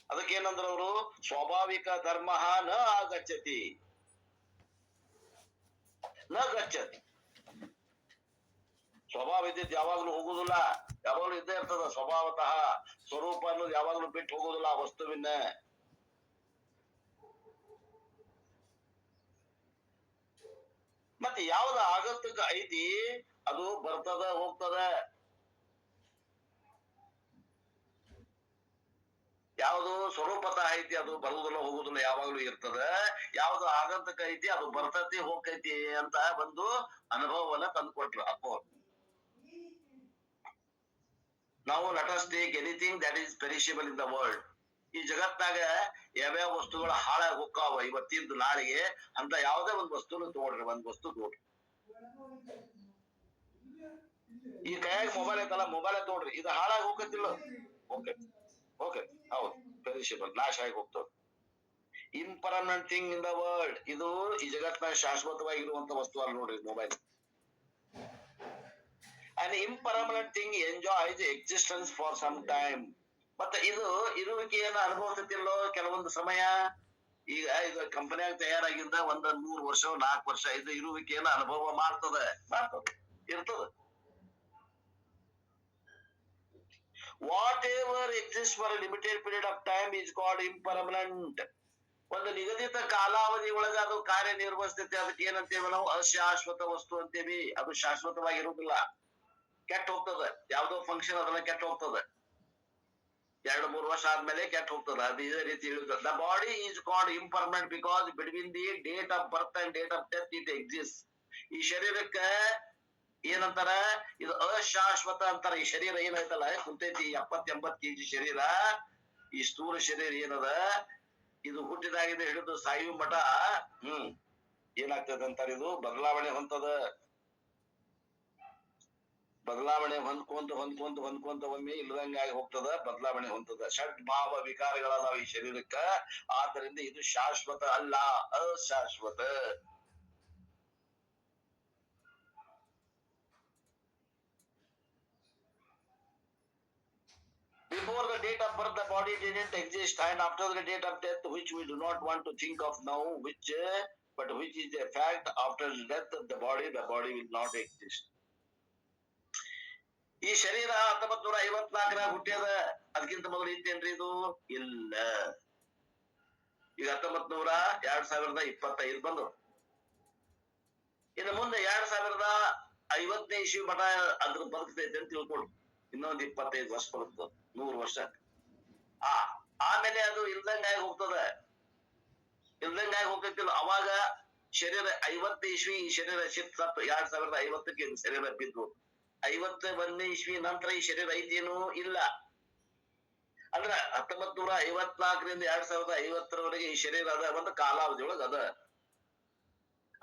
ಅದಕ್ಕೇನಂದ್ರ ಅವರು ಸ್ವಾಭಾವಿಕ ಧರ್ಮ ನ ಆಗಚ್ಚತಿ ನ ಗಚ್ಚತಿ. ಸ್ವಭಾವ ಇದ್ದಿದ್ದು ಯಾವಾಗ್ಲೂ ಹೋಗುದಿಲ್ಲ, ಯಾವಾಗ್ಲೂ ಇದ್ದೇ ಇರ್ತದ ಸ್ವಭಾವತಃ. ಸ್ವರೂಪ ಅನ್ನೋದು ಯಾವಾಗ್ಲೂ ಬಿಟ್ಟು ಹೋಗುದಿಲ್ಲ ಆ ವಸ್ತುವಿನ. ಮತ್ತೆ ಯಾವ್ದು ಆಗತ್ತಕ್ಕ ಐತಿ ಅದು ಬರ್ತದ ಹೋಗ್ತದ. ಯಾವುದು ಸ್ವರೂಪತಃ ಐತಿ ಅದು ಬರುವುದಿಲ್ಲ ಹೋಗುದಿಲ್ಲ, ಯಾವಾಗ್ಲೂ ಇರ್ತದ. ಯಾವ್ದು ಆಗಂತಕ ಐತಿ ಅದು ಬರ್ತೈತಿ ಹೋಗ್ತೈತಿ ಅಂತ ಒಂದು ಅನುಭವವನ್ನ ತಂದುಕೊಟ್ರು ಅಪ್ಪೋ. ನಾವು let us take anything that is perishable in the world. ಈ ಜಗತ್ನಾಗ ಯಾವ್ಯಾವ ವಸ್ತುಗಳು ಹಾಳಾಗಿ ಹೋಗ್ತಾವ ಇವತ್ತಿಂದ ನಾಳೆಗೆ ಅಂತ ಯಾವ್ದೇ ಒಂದು ವಸ್ತುನು ತಗೊಳ್ರಿ, ಒಂದ್ ವಸ್ತು ತಗೊಳ್ರಿ. ಈ ಕೈಯಾಗ ಮೊಬೈಲ್ ಐತಲ್ಲ, ಮೊಬೈಲ್ ತಗೊಳ್ರಿ, ಇದು ಹಾಳಾಗಿ ಹೋಗತ್ತಿಲ್ಲ. ಓಕೆ ಹೌದು, ಪೆರಿಷಬಲ್, ನಾಶ ಆಗಿ ಹೋಗ್ತದೆ. Impermanent thing in the world, ಇದು ಈ ಜಗತ್ನಾಗ ಶಾಶ್ವತವಾಗಿರುವಂತ ವಸ್ತು ಅಲ್ಲ ನೋಡ್ರಿ mobile. An impermanent thing enjoys existence for some time. ಮತ್ತೆ ಇದು ಇರುವಿಕೆಯನ್ನು ಅನುಭವಿಸುತ್ತಿಲ್ಲೋ ಕೆಲವೊಂದು ಸಮಯ. ಈಗ ಇದು ಕಂಪನಿಯಾಗ ತಯಾರಾಗಿದ್ದ 100 ವರ್ಷ 4 ವರ್ಷ ಇದು ಇರುವಿಕೆಯನ್ನು ಅನುಭವ ಮಾಡ್ತದೆ ಇರ್ತದೆ. Whatever exists for a limited period of time is called impermanent. ಒಂದು ನಿಗದಿತ ಕಾಲಾವಧಿ ಒಳಗ ಅದು ಕಾರ್ಯನಿರ್ವಹಿಸ್ತೈತಿ. ಅದಕ್ಕೆ ಏನಂತೇವೆ ನಾವು? ಅಶಾಶ್ವತ ವಸ್ತು ಅಂತೇವಿ. ಅದು ಶಾಶ್ವತವಾಗಿರುವುದಿಲ್ಲ, ಕೆಟ್ಟ ಹೋಗ್ತದ. ಯಾವ್ದೋ ಫಂಕ್ಷನ್ ಅದನ್ನ ಕೆಟ್ಟ ಹೋಗ್ತದ, 2-3 ವರ್ಷ ಆದ್ಮೇಲೆ ಕೆಟ್ಟ ಹೋಗ್ತದ. ಅದು ಇದೇ ರೀತಿ ಇರುತ್ತದೆ. The body is called impermanent because between the date of birth and date of death it exist. ಈ ಶರೀರಕ್ಕ ಏನಂತಾರ? ಇದು ಅಶಾಶ್ವತ ಅಂತಾರ. ಈ ಶರೀರ ಏನೈತಲ್ಲ ಕುಂತೈತಿ 70-80 kg ಶರೀರ, ಈ ಸ್ಥೂಲ ಶರೀರ ಏನದ ಇದು ಹುಟ್ಟಿದಾಗಿಂದ ಹಿಡಿದು ಸಾಯುವ ಮಠ ಏನಾಗ್ತದೆ ಅಂತಾರ, ಇದು ಬದಲಾವಣೆ ಹೊಂದದ. ಬದಲಾವಣೆ ಹೊಂದ್ಕೊಂತ ಒಮ್ಮೆ ಇಲ್ಲದಂಗಾಗಿ ಹೋಗ್ತದ, ಬದಲಾವಣೆ ಹೊಂದದ. ಷಡ್ ಭಾವ ವಿಕಾರಗಳದಾವ ಈ ಶರೀರಕ್ಕ. ಆದ್ದರಿಂದ ಇದು ಶಾಶ್ವತ ಅಲ್ಲ, ಅಶಾಶ್ವತ. Before the date of birth, the body didn't exist, and after the date of death, which we do not want to think of now, which is a fact, after the death of the body will not exist. ಈ ಶರೀರ 1954 ಹುಟ್ಟ್ಯದ. ಅದಕ್ಕಿಂತ ಮೊದಲು ಇತ್ತೇನ್ರಿ ಇದು? ಇಲ್ಲ. ಈಗ 2025 ಬಂದು ಇನ್ನು ಮುಂದೆ 2050ನೇ ಇಸ್ವಿ ಮಠ ಅದ್ರ ಬದುಕ್ತೈತೆ ಅಂತ ತಿಳ್ಕೊಡು. ಇನ್ನೊಂದು 25 ವರ್ಷ ಬರುತ್ತದ, 100 ವರ್ಷ. ಆಮೇಲೆ ಅದು ಇಲ್ದಂಗಾಗಿ ಹೋಗ್ತದ. ಇಲ್ದಂಗಾಗಿ ಹೋಗ್ತೈತಿಲ್ಲ. ಅವಾಗ ಶರೀರ 50 ಇಸ್ವಿ ಈ ಶರೀರ 2050ಕ್ಕೆ ಶರೀರ ಬಿದ್ದು 51ನೇ ಇಸ್ವಿ ನಂತರ ಈ ಶರೀರ ಐತೇನು? ಇಲ್ಲ. ಅಂದ್ರ 1954ರಿಂದ 2050ರವರೆಗೆ ಈ ಶರೀರ ಅದ ಒಂದು ಕಾಲಾವಧಿ ಒಳಗ ಅದ.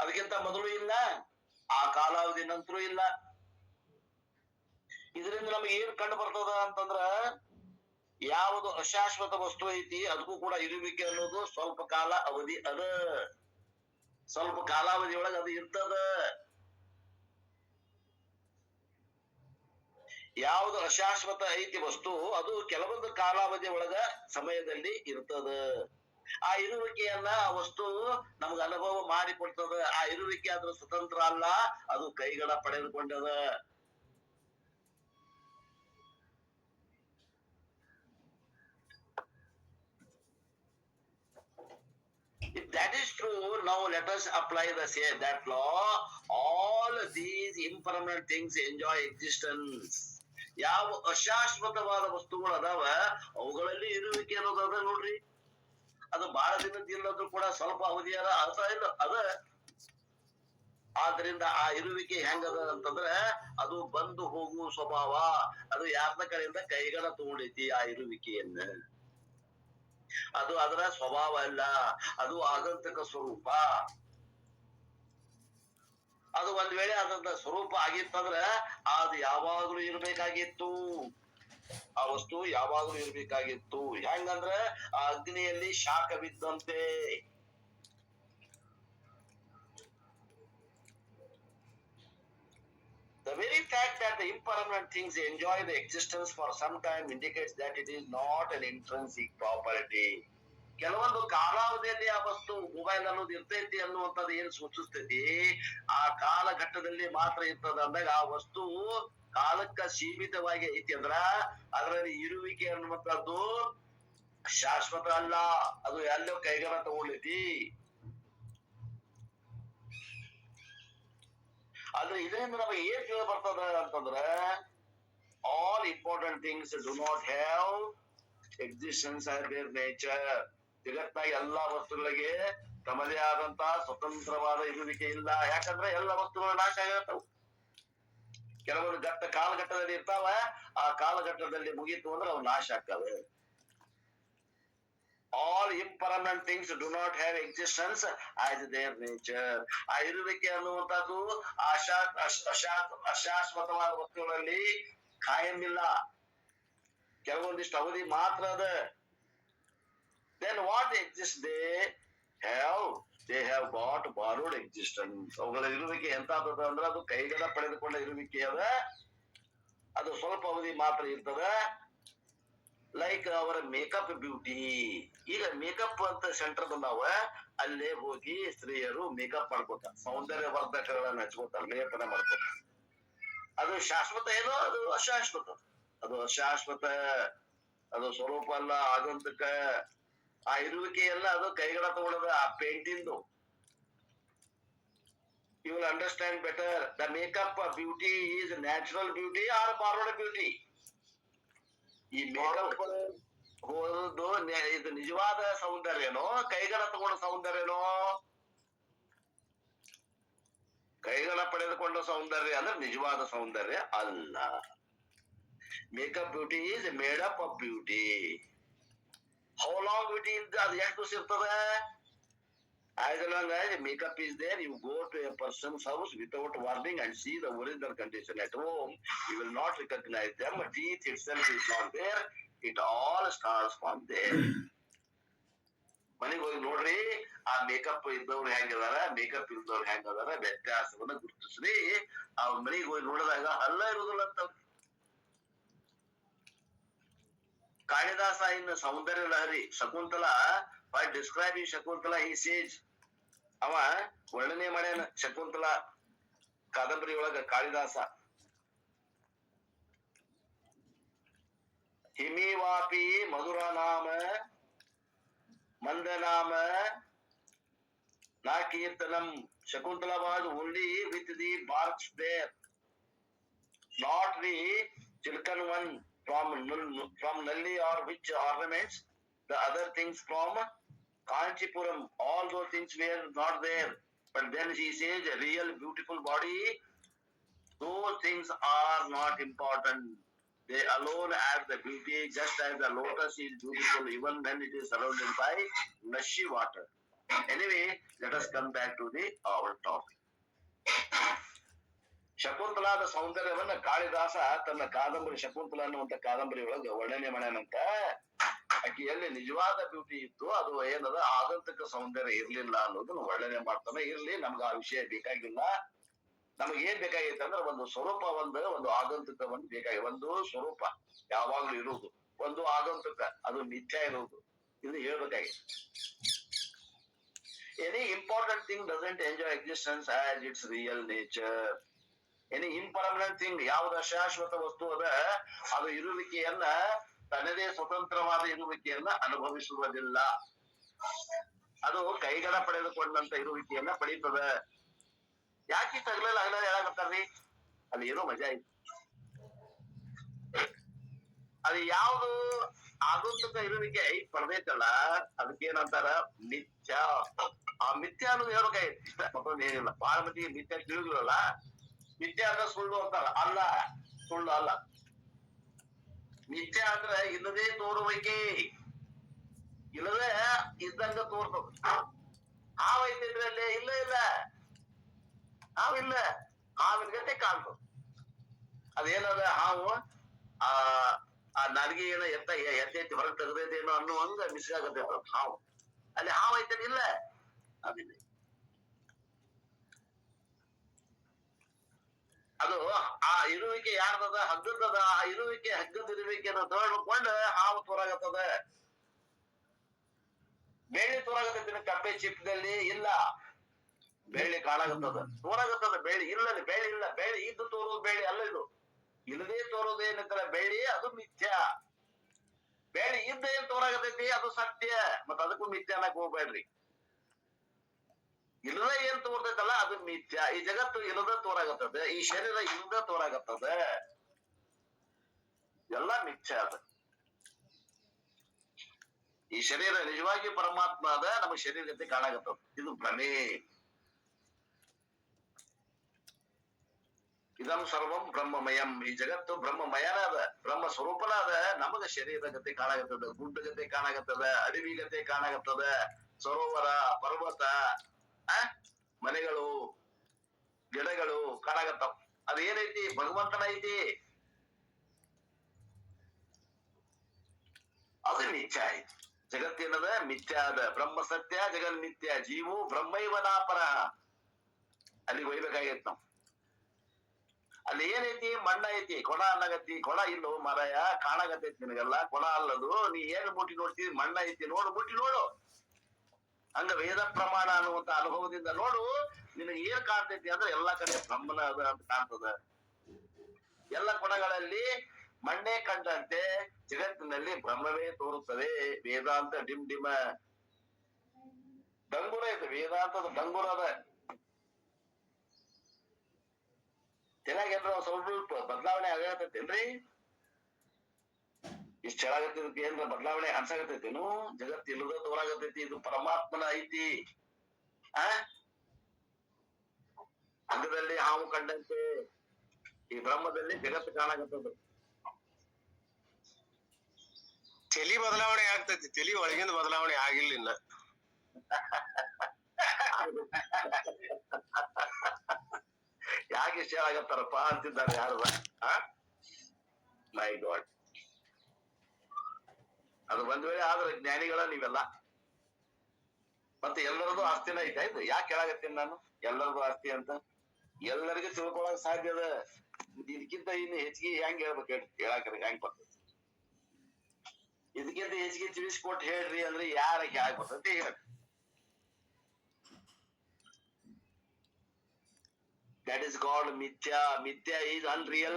ಅದಕ್ಕಿಂತ ಮೊದಲು ಇಲ್ಲ, ಆ ಕಾಲಾವಧಿ ನಂತರ ಇಲ್ಲ. ಇದರಿಂದ ನಮಗೆ ಏನ್ ಕಂಡು ಬರ್ತದ ಅಂತಂದ್ರ, ಯಾವುದು ಅಶಾಶ್ವತ ವಸ್ತು ಐತಿ ಅದಕ್ಕೂ ಕೂಡ ಇರುವಿಕೆ ಅನ್ನೋದು ಸ್ವಲ್ಪ ಕಾಲ ಅವಧಿ ಅದ, ಸ್ವಲ್ಪ ಕಾಲಾವಧಿ ಒಳಗ ಅದು ಇರ್ತದ. ಯಾವುದು ಅಶಾಶ್ವತ ಐತಿ ವಸ್ತು ಅದು ಕೆಲವೊಂದು ಕಾಲಾವಧಿ ಒಳಗ ಸಮಯದಲ್ಲಿ ಇರ್ತದ. ಆ ಇರುವಿಕೆಯನ್ನ ಆ ವಸ್ತು ನಮ್ಗೆ ಅನುಭವ ಮಾಡಿಕೊಡ್ತದ. ಆ ಇರುವಿಕೆ ಅದ್ರ ಸ್ವತಂತ್ರ ಅಲ್ಲ, ಅದು ಕೈಗಳ ಪಡೆದುಕೊಂಡದ. If that is true, now let us apply that law. All these impermanent things enjoy existence. ಯಾವ ಅಶಾಶ್ವತವಾದ ವಸ್ತುಗಳು ಅದಾವ ಅವುಗಳಲ್ಲಿ ಇರುವಿಕೆ ಅನ್ನೋದು ಅದ ನೋಡ್ರಿ. ಅದು ಬಹಳ ದಿನದ ಇಲ್ಲದ್ರೂ ಕೂಡ ಸ್ವಲ್ಪ ಅವಧಿ ಅದ ಇಲ್ಲ ಅದ. ಆದ್ರಿಂದ ಆ ಇರುವಿಕೆ ಹೆಂಗದ ಅಂತಂದ್ರೆ ಅದು ಬಂದು ಹೋಗುವ ಸ್ವಭಾವ. ಅದು ಯಾರ್ದ ಕಡೆಯಿಂದ ಕೈಗಳ ತಗೊಂಡೈತಿ ಆ ಇರುವಿಕೆಯನ್ನ. ಅದು ಅದರ ಸ್ವಭಾವ ಅಲ್ಲ, ಅದು ಆಗಂತಕ ಸ್ವರೂಪ. ಅದು ಒಂದ್ ವೇಳೆ ಅದಂತ ಸ್ವರೂಪ ಆಗಿತ್ತಂದ್ರ ಅದು ಯಾವಾಗ್ಲೂ ಇರ್ಬೇಕಾಗಿತ್ತು. ಆ ವಸ್ತು ಯಾವಾಗ್ಲೂ ಇರ್ಬೇಕಾಗಿತ್ತು. ಹೆಂಗಂದ್ರ ಆ ಅಗ್ನಿಯಲ್ಲಿ ಶಾಖ ಬಿದ್ದಂತೆ. The very fact that the impermanent things enjoy the existence for some time indicates that it is not an intrinsic property. ಕೆಲವೊಂದು ಕಾಲಾವಧಿಯಲ್ಲಿ ಆ ವಸ್ತು ಮೊಬೈಲ್ ಅನ್ನೋದು ಇರ್ತೈತಿ ಅನ್ನುವಂಥದ್ದು ಏನ್ ಸೂಚಿಸ್ತೈತಿ, ಆ ಕಾಲಘಟ್ಟದಲ್ಲಿ ಮಾತ್ರ ಇರ್ತದ ಅಂದಾಗ ಆ ವಸ್ತು ಕಾಲಕ್ಕ ಸೀಮಿತವಾಗಿ ಐತಿ ಅಂದ್ರ ಅದರಲ್ಲಿ ಇರುವಿಕೆ ಅನ್ನುವಂಥದ್ದು ಶಾಶ್ವತ ಅಲ್ಲ, ಅದು ಎಲ್ಲೋ ಕೈಗಾರ ತಗೊಳ್ಳೈತಿ. ಆದ್ರೆ ಇದರಿಂದ ನಮಗೆ ಏನ್ ತಿಳಿದು ಬರ್ತದ ಅಂತಂದ್ರ, all important things do not have existence as their nature. ಜಗತ್ತಾಗ ಎಲ್ಲಾ ವಸ್ತುಗಳಿಗೆ ತಮ್ಮದೇ ಆದಂತಹ ಸ್ವತಂತ್ರವಾದ ಇರುವಿಕೆ ಇಲ್ಲ. ಯಾಕಂದ್ರೆ ಎಲ್ಲ ವಸ್ತುಗಳು ನಾಶ ಆಗಿರ್ತಾವ. ಕೆಲವೊಂದು ಕಾಲಘಟ್ಟದಲ್ಲಿ ಇರ್ತಾವ, ಆ ಕಾಲಘಟ್ಟದಲ್ಲಿ ಮುಗೀತು ಅಂದ್ರೆ ಅವು ನಾಶ ಆಗ್ತವೆ. All impermanent things do not have existence as their nature. ಆ ಇರುವಿಕೆ ಅನ್ನುವಂಥದ್ದು ಅಶಾಶ್ವತವಾದ ವಸ್ತುಗಳಲ್ಲಿ ಕಾಯಂ ಇಲ್ಲ, ಕೆಲವೊಂದಿಷ್ಟು ಅವಧಿ ಮಾತ್ರ ಅದ. Then what exists they have got borrowed existence. ಅವುಗಳ ಇರುವಿಕೆ ಎಂತಾದ ಅಂದ್ರೆ ಅದು ಕೈಗಳ ಪಡೆದುಕೊಂಡ ಇರುವಿಕೆ ಅದ, ಅದು ಸ್ವಲ್ಪ ಅವಧಿ ಮಾತ್ರ ಇರ್ತದ. ಲೈಕ್ ಅವರ ಮೇಕಪ್ ಬ್ಯೂಟಿ. ಈಗ ಮೇಕಪ್ ಅಂತ ಸೆಂಟರ್ ಬಂದಾವ, ಅಲ್ಲೇ ಹೋಗಿ ಸ್ತ್ರೀಯರು ಮೇಕಪ್ ಮಾಡ್ಕೋತಾರೆ, ಸೌಂದರ್ಯವರ್ಧಕಗಳನ್ನ ಹಚ್ಕೋತಾರೆ, ಲೇಪನ ಮಾಡ್ಕೋತಾರೆ. ಅದು ಶಾಶ್ವತ ಏನೋ, ಅದು ಅಶಾಶ್ವತ. ಅದು ಅಶಾಶ್ವತ, ಅದು ಸ್ವರೂಪ ಅಲ್ಲ, ಆಗಂತಕ. ಆ ಇರುವಿಕೆ ಎಲ್ಲ ಅದು ಕೈಗಳ ತಗೊಳ್ಳೋದ, ಆ ಪೇಂಟಿಂದು. You will understand better. The makeup beauty is natural beauty or borrowed beauty. ಈ ಮೇಕಪ್ ಹೋದು ಇದು ನಿಜವಾದ ಸೌಂದರ್ಯನೋ ಕೈಗಳ ತಗೊಂಡ ಸೌಂದರ್ಯನೋ? ಕೈಗಳ ಪಡೆದುಕೊಂಡ ಸೌಂದರ್ಯ ಅಂದ್ರೆ ನಿಜವಾದ ಸೌಂದರ್ಯ ಅಲ್ಲ. Makeup beauty is made up of beauty. How long beauty is ಅದು ಎಷ್ಟು ದಿವಸ ಇರ್ತದೆ? As long as makeup is there, you go to a person's house without warning and see the original condition at home. You will not recognize them. Teeth itself is not there. It all starts from there. ಮನೆಗೆ ಹೋಗಿ ನೋಡ್ರಿ, ಆ makeup ಇದ್ದವ್ರು ಹೆಂಗದಾರ, makeup ಇದ್ದವ್ರು ಹೆಂಗದಾರ, ವ್ಯತ್ಯಾಸವನ್ನ ಗುರುತಿಸ್ರಿ. ಅವ್ರ ಮನೆಗೆ ಹೋಗಿ ನೋಡಿದಾಗ ಅಲ್ಲ ಇರುದಿಲ್ಲ ಅಂತ. ಕಾಳಿದಾಸ ಇನ್ನು ಸೌಂದರ್ಯ Lahari Shakuntala, by describing Shakuntala he says, ಅವ ವರ್ಣನೆ ಮಾಡ್ಯಾನ ಶಕುಂತಲಾ ಕಾದಂಬರಿ ಒಳಗ ಕಾಳಿದಾಸ. ಹಿಮೀವಾಪಿ ಮಧುರ ನಾಮ ಮಂದನಾಮ ನಾ ಕೀರ್ತನಂ. Shakuntala was only with the barks there, not the silken one from Nalli or which ornaments, the other things from Kanchipuram. All those things were not there. But then she says, a real beautiful body, those things are not important. They alone add the beauty, just as the lotus is beautiful even when it is surrounded by mushy water. Anyway, let us come back to our topic. ಶಕುಂತಲಾದ ಸೌಂದರ್ಯವನ್ನ Kalidasa ತನ್ನ ಕಾದಂಬರಿ ಶಕುಂತಲಾ ಅನ್ನುವಂತ ಕಾದಂಬರಿ ಒಳಗೆ ವರ್ಣನೆ ಮಾಡ್ಯಾನಂತ. ಆಕೆಯಲ್ಲಿ ನಿಜವಾದ beauty ಇತ್ತು, ಅದು ಏನದ ಆಗಂತುಕ ಸೌಂದರ್ಯ ಇರ್ಲಿಲ್ಲ ಅನ್ನೋದನ್ನ ವರ್ಣನೆ ಮಾಡ್ತಾನೆ. ಇರ್ಲಿ, ನಮ್ಗೆ ಆ ವಿಷಯ ಬೇಕಾಗಿಲ್ಲ. ನಮಗೆ ಏನ್ ಬೇಕಾಗೈತೆ ಅಂದ್ರೆ ಒಂದು ಸ್ವರೂಪ, ಒಂದು ಆಗಂತುಕ ಬೇಕಾಗಿ. ಒಂದು ಸ್ವರೂಪ ಯಾವಾಗ್ಲೂ ಇರುವುದು, ಒಂದು ಆಗಂತುಕ ಅದು ಮಿಥ್ಯ ಇರುವುದು, ಇದು ಹೇಳ್ಬೇಕಾಗಿ. Any important thing doesn't enjoy existence as its real nature. Any impermanent thing, ಯಾವ್ದು ಅಶಾಶ್ವತ ವಸ್ತು ಅದ, ಅದು ಇರುವಿಕೆಯನ್ನ ತನ್ನದೇ ಸ್ವತಂತ್ರವಾದ ಇರುವಿಕೆಯನ್ನ ಅನುಭವಿಸುವುದಿಲ್ಲ. ಅದು ಕೈಗಡ ಪಡೆದುಕೊಂಡಂತ ಇರುವಿಕೆಯನ್ನ ಪಡೀತದ. ಯಾಕೆ ತಗಲಲ್ಲ ಅಗಲ ಹೇಳಾಕತ್ತಾರ್ರಿ? ಅಲ್ಲಿ ಏನೋ ಮಜಾ ಐತಿ. ಅದು ಯಾವ್ದು ಆಗಂತುಕ ಇರುವಿಕೆ ಪಡೆದೈತಲ್ಲ, ಅದಕ್ಕೇನಂತಾರ ಮಿಥ್ಯ. ಆ ಮಿಥ್ಯ ಅನ್ನೋದು ಹೇಳ್ಬೇಕಾಗಿತ್ತು ಇಷ್ಟ, ಮತ್ತೊಂದು ಏನಿಲ್ಲ. ಬಹಳ ಮಂದಿಗೆ ಮಿಥ್ಯ ತಿಳಿದಿರಲ್ಲ. ಮಿಥ್ಯ ಅಂದ್ರೆ ಸುಳ್ಳು ಅಂತಾರ. ಅಲ್ಲ, ಸುಳ್ಳು ಅಲ್ಲ. ಮಿಥ್ಯ ಅಂದ್ರೆ ಇಲ್ಲದೆ ತೋರುವಿಕೆ, ಇಲ್ಲದೆ ಇದ್ದಂಗ ತೋರ್ತದ. ಹಾವೈತಿದ್ರಲ್ಲಿ ಇಲ್ಲ ಇಲ್ಲ, ಹಾವಿಲ್ಲ, ಹಾವಿನ ಗತೆ ಕಾಣ್ತದ. ಅದೇನದ ಹಾವು ಆ ನಾಲ್ಗೆ ಏನೋ ಎತ್ತಿ ಹೊರಗೆ ತೆಗ್ದೈತೇನೋ ಅನ್ನೋ ಹಂಗ ಮಿಸ್ಗಾಗತ್ತೈತ ಹಾವು. ಅಲ್ಲಿ ಹಾವು ಐತೇನ? ಇಲ್ಲ, ಅದಿಲ್ಲ. ಅದು ಆ ಇರುವಿಕೆ ಯಾರ್ದದ? ಹಗ್ಗದದ. ಆ ಇರುವಿಕೆ ಹಗ್ಗದ ಇರುವಿಕೆಯನ್ನು ತೊಳ್ಕೊಂಡು ಹಾವು ತೋರಾಗತ್ತದ. ಬೆಳ್ಳಿ ತೋರಾಗತ್ತೈತಿ ಕಪ್ಪೆ ಚಿಪ್ಪದಲ್ಲಿ? ಇಲ್ಲ, ಬೆಳ್ಳಿ ಕಾಣಾಗತ್ತದ, ತೋರಾಗತ್ತದ. ಬೆಳ್ಳಿ ಇಲ್ಲ, ಬೆಳ್ಳಿ ಇಲ್ಲ. ಬೆಳ್ಳಿ ಇದ್ದು ತೋರೋದು ಬೆಳ್ಳಿ ಅಲ್ಲ. ಇದು ಇಲ್ಲದೆ ತೋರೋದು ಏನಂತಾರ ಬೆಳ್ಳಿ, ಅದು ಮಿಥ್ಯ. ಬೆಳ್ಳಿ ಇದ್ದ ಏನ್ ತೋರಾಗತೈತಿ, ಅದು ಸತ್ಯ. ಮತ್ತ ಅದಕ್ಕೂ ಮಿಥ್ಯ ಅನ್ನಕ್ ಹೋಗ್ಬೇಡ್ರಿ. ಇಲ್ಲದ ಏನ್ ತೋರ್ತೈತಲ್ಲ ಅದು ಮಿಥ್ಯ. ಈ ಜಗತ್ತು ಇಲ್ಲದ ತೋರಾಗತ್ತದ, ಈ ಶರೀರ ಇಲ್ಲದ ತೋರಾಗತ್ತದ, ಎಲ್ಲ ಮಿಥ್ಯ ಅದ. ಈ ಶರೀರ ನಿಜವಾಗಿ ಪರಮಾತ್ಮ ಅದ, ನಮಗ್ ಶರೀರ ಜೊತೆ ಕಾಣಾಗತ್ತದ. ಇದು ಭ್ರಮೆ. ಇದಂ ಸರ್ವಂ ಬ್ರಹ್ಮಮಯಂ. ಈ ಜಗತ್ತು ಬ್ರಹ್ಮಮಯನ ಅದ, ಬ್ರಹ್ಮ ಸ್ವರೂಪನ ಅದ. ನಮಗ ಶರೀರ ಗತೆ ಕಾಣಾಗತ್ತದ, ಗುಡ್ಡ ಗತೆ ಕಾಣಾಗತ್ತದ, ಅಡವಿ ಗತೆ ಕಾಣಾಗತ್ತದ, ಸರೋವರ, ಪರ್ವತ, ಮನೆಗಳು, ಗಿಡಗಳು ಕಾಣಾಗತ್ತಾವ. ಅದೇನೈತಿ? ಭಗವಂತನ ಐತಿ. ಅದು ಮಿಥ್ಯ ಐತಿ. ಜಗತ್ತೇನದ? ಮಿಥ್ಯ ಅದ. ಬ್ರಹ್ಮ ಸತ್ಯ, ಜಗನ್ ಮಿಥ್ಯ. ಜೀವು ಬ್ರಹ್ಮೈವನಾಪರ. ಅಲ್ಲಿಗೆ ಒಯ್ಬೇಕಾಗೈತ್ ನಾವು. ಅಲ್ಲಿ ಏನೈತಿ? ಮಣ್ಣ ಐತಿ, ಕೊಣ ಅನ್ನಗತ್ತಿ. ಕೊಣ ಇಲ್ಲೋ ಮರಯ, ಕಾಣಾಗತ್ತೈತಿ ನಿನಗೆಲ್ಲ. ಕೊಣ ಅಲ್ಲದು. ನೀ ಏನ್ ಮುಟ್ಟಿ ನೋಡ್ತೀವಿ? ಮಣ್ಣ ಐತಿ, ನೋಡು, ಮುಟ್ಟಿ ನೋಡು. ಹಂಗ ವೇದ ಪ್ರಮಾಣ ಅನ್ನುವಂತ ಅನುಭವದಿಂದ ನೋಡು. ನಿನಗೆ ಏನ್ ಕಾಣ್ತೈತಿ ಅಂದ್ರೆ ಎಲ್ಲಾ ಕಡೆ ಬ್ರಹ್ಮನ ಅದ ಅಂತ ಕಾಣ್ತದ. ಎಲ್ಲ ಕೊಣಗಳಲ್ಲಿ ಮಣ್ಣೆ ಕಂಡಂತೆ ಜಗತ್ತಿನಲ್ಲಿ ಬ್ರಹ್ಮವೇ ತೋರುತ್ತದೆ. ವೇದಾಂತ ಡಿಮ್ ಡಿಮ ಡಂಗುರ ಇದೆ, ವೇದಾಂತದ ಡಂಗುರ ಅದ. ಚೆನ್ನಾಗೇನ್ರ ಸ್ವಲ್ಪ ಬದಲಾವಣೆ ಆಗತೈತೇನ್ರಿ? ಇಷ್ಟ ಹೇಳಾಗತ್ತದಕ್ಕೆ ಏನ್ರ ಬದಲಾವಣೆ ಅನ್ಸಾಗತೈತೇನು? ಜಗತ್ ಇಲ್ಲದ ತೋರಾಗತೈತಿ, ಇದು ಪರಮಾತ್ಮನ ಐತಿ. ಅಂಗದಲ್ಲಿ ಹಾವು ಕಂಡಂತೆ ಈ ಬ್ರಹ್ಮದಲ್ಲಿ ಜಗತ್ತು ಕಾಣಾಗತ್ತದ. ತಲಿ ಬದಲಾವಣೆ ಆಗ್ತೈತಿ, ತಲಿ ಒಳಗಿಂದ ಬದಲಾವಣೆ ಆಗಿಲ್ಲ ಇನ್ನ. ಯಾಕೆ ಇಷ್ಟ ಹೇಳಾಗತ್ತಾರಪ್ಪ ಅಂತಿದ್ದಾರೆ ಯಾರದ? ಮೈ ಗಾಡ್. ಅದು ಒಂದ್ ವೇಳೆ ಆದ್ರೆ ಜ್ಞಾನಿಗಳ ನೀವೆಲ್ಲ. ಮತ್ತೆ ಎಲ್ಲರದು ಆಸ್ತಿನ ಐತೆ. ಇದು ಯಾಕೆ ಹೇಳಾಗತ್ತೀನಿ ನಾನು ಎಲ್ಲರದು ಆಸ್ತಿ ಅಂತ? ಎಲ್ಲರಿಗೂ ತಿಳ್ಕೊಳಕ್ ಸಾಧ್ಯ ಅದ. ಇದಕ್ಕಿಂತ ಇನ್ನು ಹೆಚ್ಚಿಗೆ ಹೆಂಗ್ ಹೇಳ್ಬೇಕು ಹೇಳ್ರಿ? ಹೇಳಾಕ್ರಿ ಹೆಂಗ್ ಬರ್ತದೆ? ಇದಕ್ಕಿಂತ ಹೆಚ್ಚಿಗೆ ತಿಳಿಸ್ಕೊಟ್ಟು ಹೇಳ್ರಿ ಅಂದ್ರೆ ಯಾರಕ್ಕೆ ಯಾಕೆ ಬರ್ತೈತಿ ಹೇಳ್ರಿ? That is called ಮಿಥ್ಯಾ. ಮಿಥ್ಯಾ is unreal.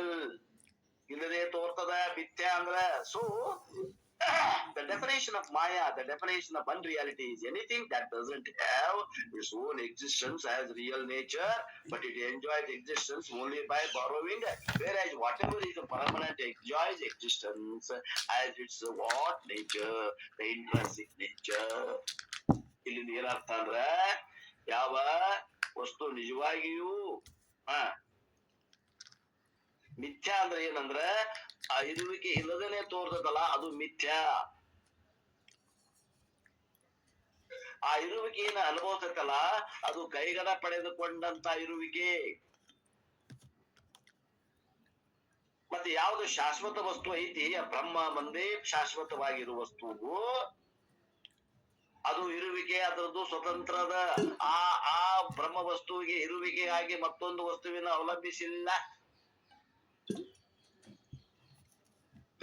ಇಲ್ಲದೆ ತೋರ್ತದ ಮಿಥ್ಯಾ ಅಂದ್ರ. So the definition of Maya, the definition of unreality is anything that doesn't have its own existence as real nature, but it enjoys existence only by borrowing, whereas whatever is permanent enjoys existence as its what nature, the intrinsic nature. ಇಲ್ಲಿಂದ ಏನರ್ಥ ಅಂದ್ರ, ಯಾವ ವಸ್ತು ನಿಜವಾಗಿಯೂ ಮಿಥ್ಯಾ ಅಂದ್ರೆ ಏನಂದ್ರ ಆ ಇರುವಿಕೆ ಇಲ್ಲದೇನೆ ತೋರ್ತದಲ್ಲ ಅದು ಮಿಥ್ಯಾ. ಆ ಇರುವಿಕೆಯನ್ನ ಅನುಭವಿಸತ್ತಲ್ಲ ಅದು ಕೈಗಡ ಪಡೆದುಕೊಂಡಂತ ಇರುವಿಕೆ. ಮತ್ತೆ ಯಾವ್ದು ಶಾಶ್ವತ ವಸ್ತು ಐತಿ ಆ ಬ್ರಹ್ಮ ಮಂದೇ ಶಾಶ್ವತವಾಗಿರುವ ವಸ್ತು. ಅದು ಇರುವಿಕೆ ಅದರದ್ದು ಸ್ವತಂತ್ರದ. ಆ ಆ ಬ್ರಹ್ಮ ವಸ್ತುವಿಗೆ ಇರುವಿಕೆಯಾಗಿ ಮತ್ತೊಂದು ವಸ್ತುವಿನ ಅವಲಂಬಿಸಿಲ್ಲ.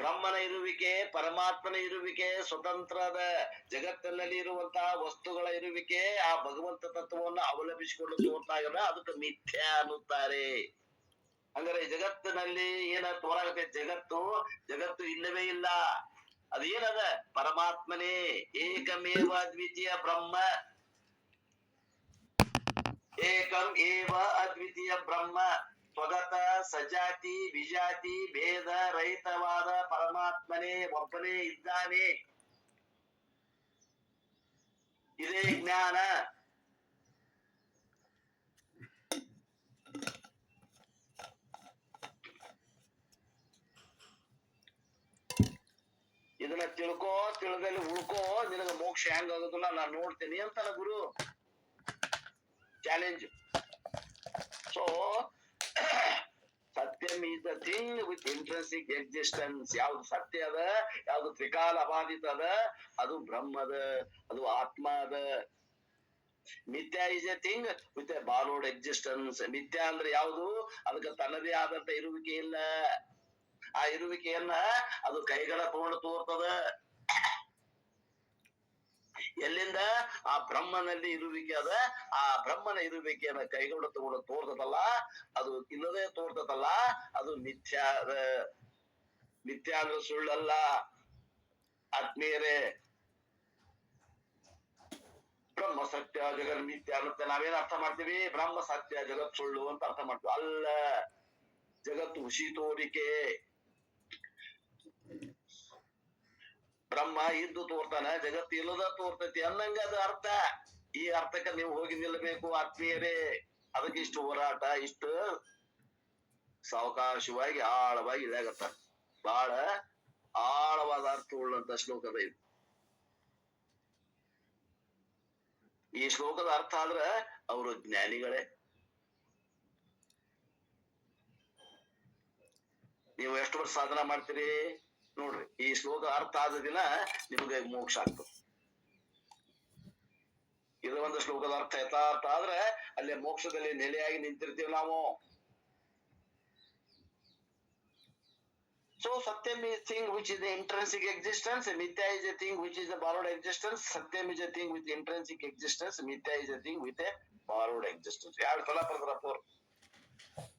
ಬ್ರಹ್ಮನ ಇರುವಿಕೆ, ಪರಮಾತ್ಮನ ಇರುವಿಕೆ ಸ್ವತಂತ್ರದ. ಜಗತ್ತಿನಲ್ಲಿ ಇರುವಂತಹ ವಸ್ತುಗಳ ಇರುವಿಕೆ ಆ ಭಗವಂತ ತತ್ವವನ್ನು ಅವಲಂಬಿಸಿಕೊಂಡು ತೋರ್ತಾ ಇರೋದ ಅದಕ್ಕೆ ಮಿಥ್ಯಾ ಅನ್ನುತ್ತಾರೆ. ಹಂಗಾರೆ ಜಗತ್ತಿನಲ್ಲಿ ಏನ ತೋರಾಗತ್ತೆ? ಜಗತ್ತು ಇಲ್ಲವೇ ಇಲ್ಲ. ಅದೇನದ? ಪರಮಾತ್ಮನೇ, ಏಕಮೇವ ಅದ್ವಿತೀಯ ಬ್ರಹ್ಮ. ಏಕಂ ಏವ ಅದ್ವಿತೀಯ ಬ್ರಹ್ಮ. ಸ್ವಗತ ಸಜಾತಿ ವಿಜಾತಿ ಭೇದ ರಹಿತವಾದ ಪರಮಾತ್ಮನೇ ಒಬ್ಬನೇ ಇದ್ದಾನೆ. ಇದೇ ಜ್ಞಾನ. ಇದನ್ನ ತಿಳ್ಕೋ, ತಿಳಿದಲ್ಲಿ ಉಳ್ಕೋ, ನಿನಗ ಮೋಕ್ಷ ಹೆಂಗ ಆಗೋದಿಲ್ಲ ನಾನು ನೋಡ್ತೀನಿ ಅಂತಾನ ಗುರು. ಚಾಲೆಂಜ್. ಸೊ ಸತ್ಯಂ is the thing with intrinsic existence. ಯಾವ್ದು ಸತ್ಯ ಅದ, ಯಾವ್ದು ತ್ರಿಕಾಲ ಅಬಾಧಿತ ಅದ, ಅದು ಬ್ರಹ್ಮದ, ಅದು ಆತ್ಮ ಅದ. ಮಿಥ್ಯಾ is a thing with a borrowed existence. ಮಿಥ್ಯಾ ಅಂದ್ರೆ ಯಾವುದು? ಅದಕ್ಕೆ ತನ್ನದೇ ಆದಂತ ಇರುವಿಕೆ ಇಲ್ಲ. ಆ ಇರುವಿಕೆಯನ್ನ ಅದು ಕೈಗಳ ತಗೊಂಡು ತೋರ್ತದ. ಎಲ್ಲಿಂದ? ಆ ಬ್ರಹ್ಮನಲ್ಲಿ ಇರುವಿಕೆ ಅದ. ಆ ಬ್ರಹ್ಮನ ಇರುವಿಕೆಯನ್ನ ಕೈಗೊಂಡು ತಗೊಂಡು ತೋರ್ತದಲ್ಲ, ಅದು ಇಲ್ಲದೆ ತೋರ್ತದಲ್ಲ, ಅದು ಮಿಥ್ಯಾ ಅದ. ಮಿಥ್ಯಾ ಅಂದ್ರೆ ಸುಳ್ಳಲ್ಲ ಆತ್ಮೀಯರೇ. ಬ್ರಹ್ಮ ಸತ್ಯ ಜಗತ್ ಮಿಥ್ಯ ಅನ್ನತ್ತೆ ನಾವೇನ್ ಅರ್ಥ ಮಾಡ್ತೀವಿ? ಬ್ರಹ್ಮ ಸತ್ಯ ಜಗತ್ ಸುಳ್ಳು ಅಂತ ಅರ್ಥ ಮಾಡ್ತೀವಿ. ಅಲ್ಲ, ಜಗತ್ತು ಹುಸಿ ತೋರಿಕೆ. ಬ್ರಹ್ಮ ಇದ್ದು ತೋರ್ತಾನ, ಜಗತ್ತು ಇಲ್ಲದ ತೋರ್ತೈತಿ ಅನ್ನಂಗ ಅದು ಅರ್ಥ. ಈ ಅರ್ಥಕ್ಕೆ ನೀವು ಹೋಗಿ ನಿಲ್ಲಬೇಕು ಆತ್ಮೀಯರೇ. ಅದಕ್ಕೆ ಇಷ್ಟು ಹೋರಾಟ, ಇಷ್ಟು ಸಾವಕಾಶವಾಗಿ ಆಳವಾಗಿ ಇದಾಗತ್ತ. ಬಹಳ ಆಳವಾದ ಅರ್ಥ ಉಳ್ಳಂತ ಶ್ಲೋಕದ ಇದು. ಈ ಶ್ಲೋಕದ ಅರ್ಥ ಆದ್ರ ಅವರು ಜ್ಞಾನಿಗಳೇ. ನೀವು ಎಷ್ಟು ವರ್ಷ ಸಾಧನ ಮಾಡ್ತೀರಿ ನೋಡ್ರಿ, ಈ ಶ್ಲೋಕ ಅರ್ಥ ಆದ ದಿನ ನಿಮಗೆ ಮೋಕ್ಷ ಆಗ್ತದೆ. ಇದು ಒಂದು ಶ್ಲೋಕದ ಅರ್ಥ ಯಥಾರ್ಥ ಆದ್ರೆ ಅಲ್ಲೇ ಮೋಕ್ಷದಲ್ಲಿ ನೆಲೆಯಾಗಿ ನಿಂತಿರ್ತೀವಿ ನಾವು. ಸೊ ಸತ್ಯಂ is thing which is the intrinsic existence, mithya is a thing which is a borrowed existence. Satyam is a thing with intrinsic existence, mithya is a thing with a borrowed existence. ಎರಡು ಸಲ ಬರ್ತಾರಪ್ಪ.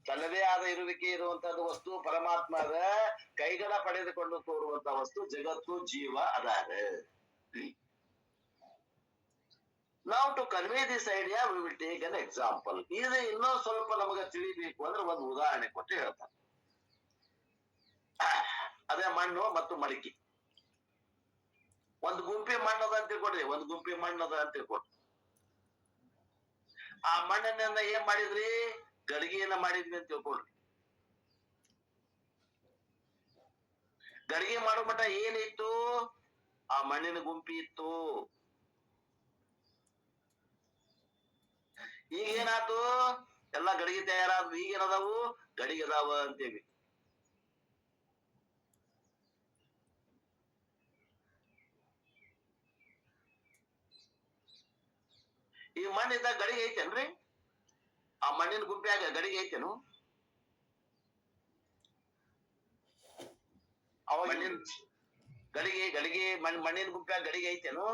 ತನ್ನದೇ ಆದ ಇರುವಿಕೆ ಇರುವಂತದ್ದು ವಸ್ತು ಪರಮಾತ್ಮದ, ಕೈಗಳ ಪಡೆದುಕೊಂಡು ತೋರುವಂತ ವಸ್ತು ಜಗತ್ತು ಜೀವ ಅದಾದ. Now to convey this idea we will take an example. ಇದು ಇನ್ನೊಂದು ಸ್ವಲ್ಪ ನಮಗೆ ತಿಳಿಬೇಕು ಅಂದ್ರೆ ಒಂದು ಉದಾಹರಣೆ ಕೊಟ್ಟು ಹೇಳ್ತಾರೆ. ಅದೇ ಮಣ್ಣು ಮತ್ತು ಮಡಿಕೆ. ಒಂದು ಗುಂಪಿ ಮಣ್ಣದ ಅಂತ ತಿಳ್ಕೊಡ್ರಿ, ಒಂದು ಗುಂಪಿ ಮಣ್ಣದ ಅಂತ ತಿಳ್ಕೊಡ್ರಿ. ಆ ಮಣ್ಣನ್ನ ಏನ್ ಮಾಡಿದ್ರಿ? ಗಡಿಗೆಯನ್ನ ಮಾಡಿದ್ವಿ ಅಂತ ತಿಳ್ಕೊಡ್ರಿ. ಗಡಿಗೆ ಮಾಡೋ ಮಟ್ಟ ಏನಿತ್ತು? ಆ ಮಣ್ಣಿನ ಗುಂಪಿ ಇತ್ತು. ಈಗ ಏನಾಯ್ತು? ಎಲ್ಲ ಗಡಿಗೆ ತಯಾರಾದ್ವು. ಈಗ ಏನದಾವು? ಗಡಿಗೆ ಅದಾವ ಅಂತೇವಿ. ಈ ಮಣ್ಣಿದ್ದ ಗಡಿಗೆ ಐತೇನ್ರಿ? ಆ ಮಣ್ಣಿನ ಗುಂಪಿಯಾಗ ಗಡಿಗೆ ಐತೇನು? ಅವಾಗ ಮಣ್ಣಿನ ಗಡಿಗೆ ಮಣ್ಣಿನ ಗುಂಪಿಯಾಗ ಗಡಿಗೆ ಐತೇನು?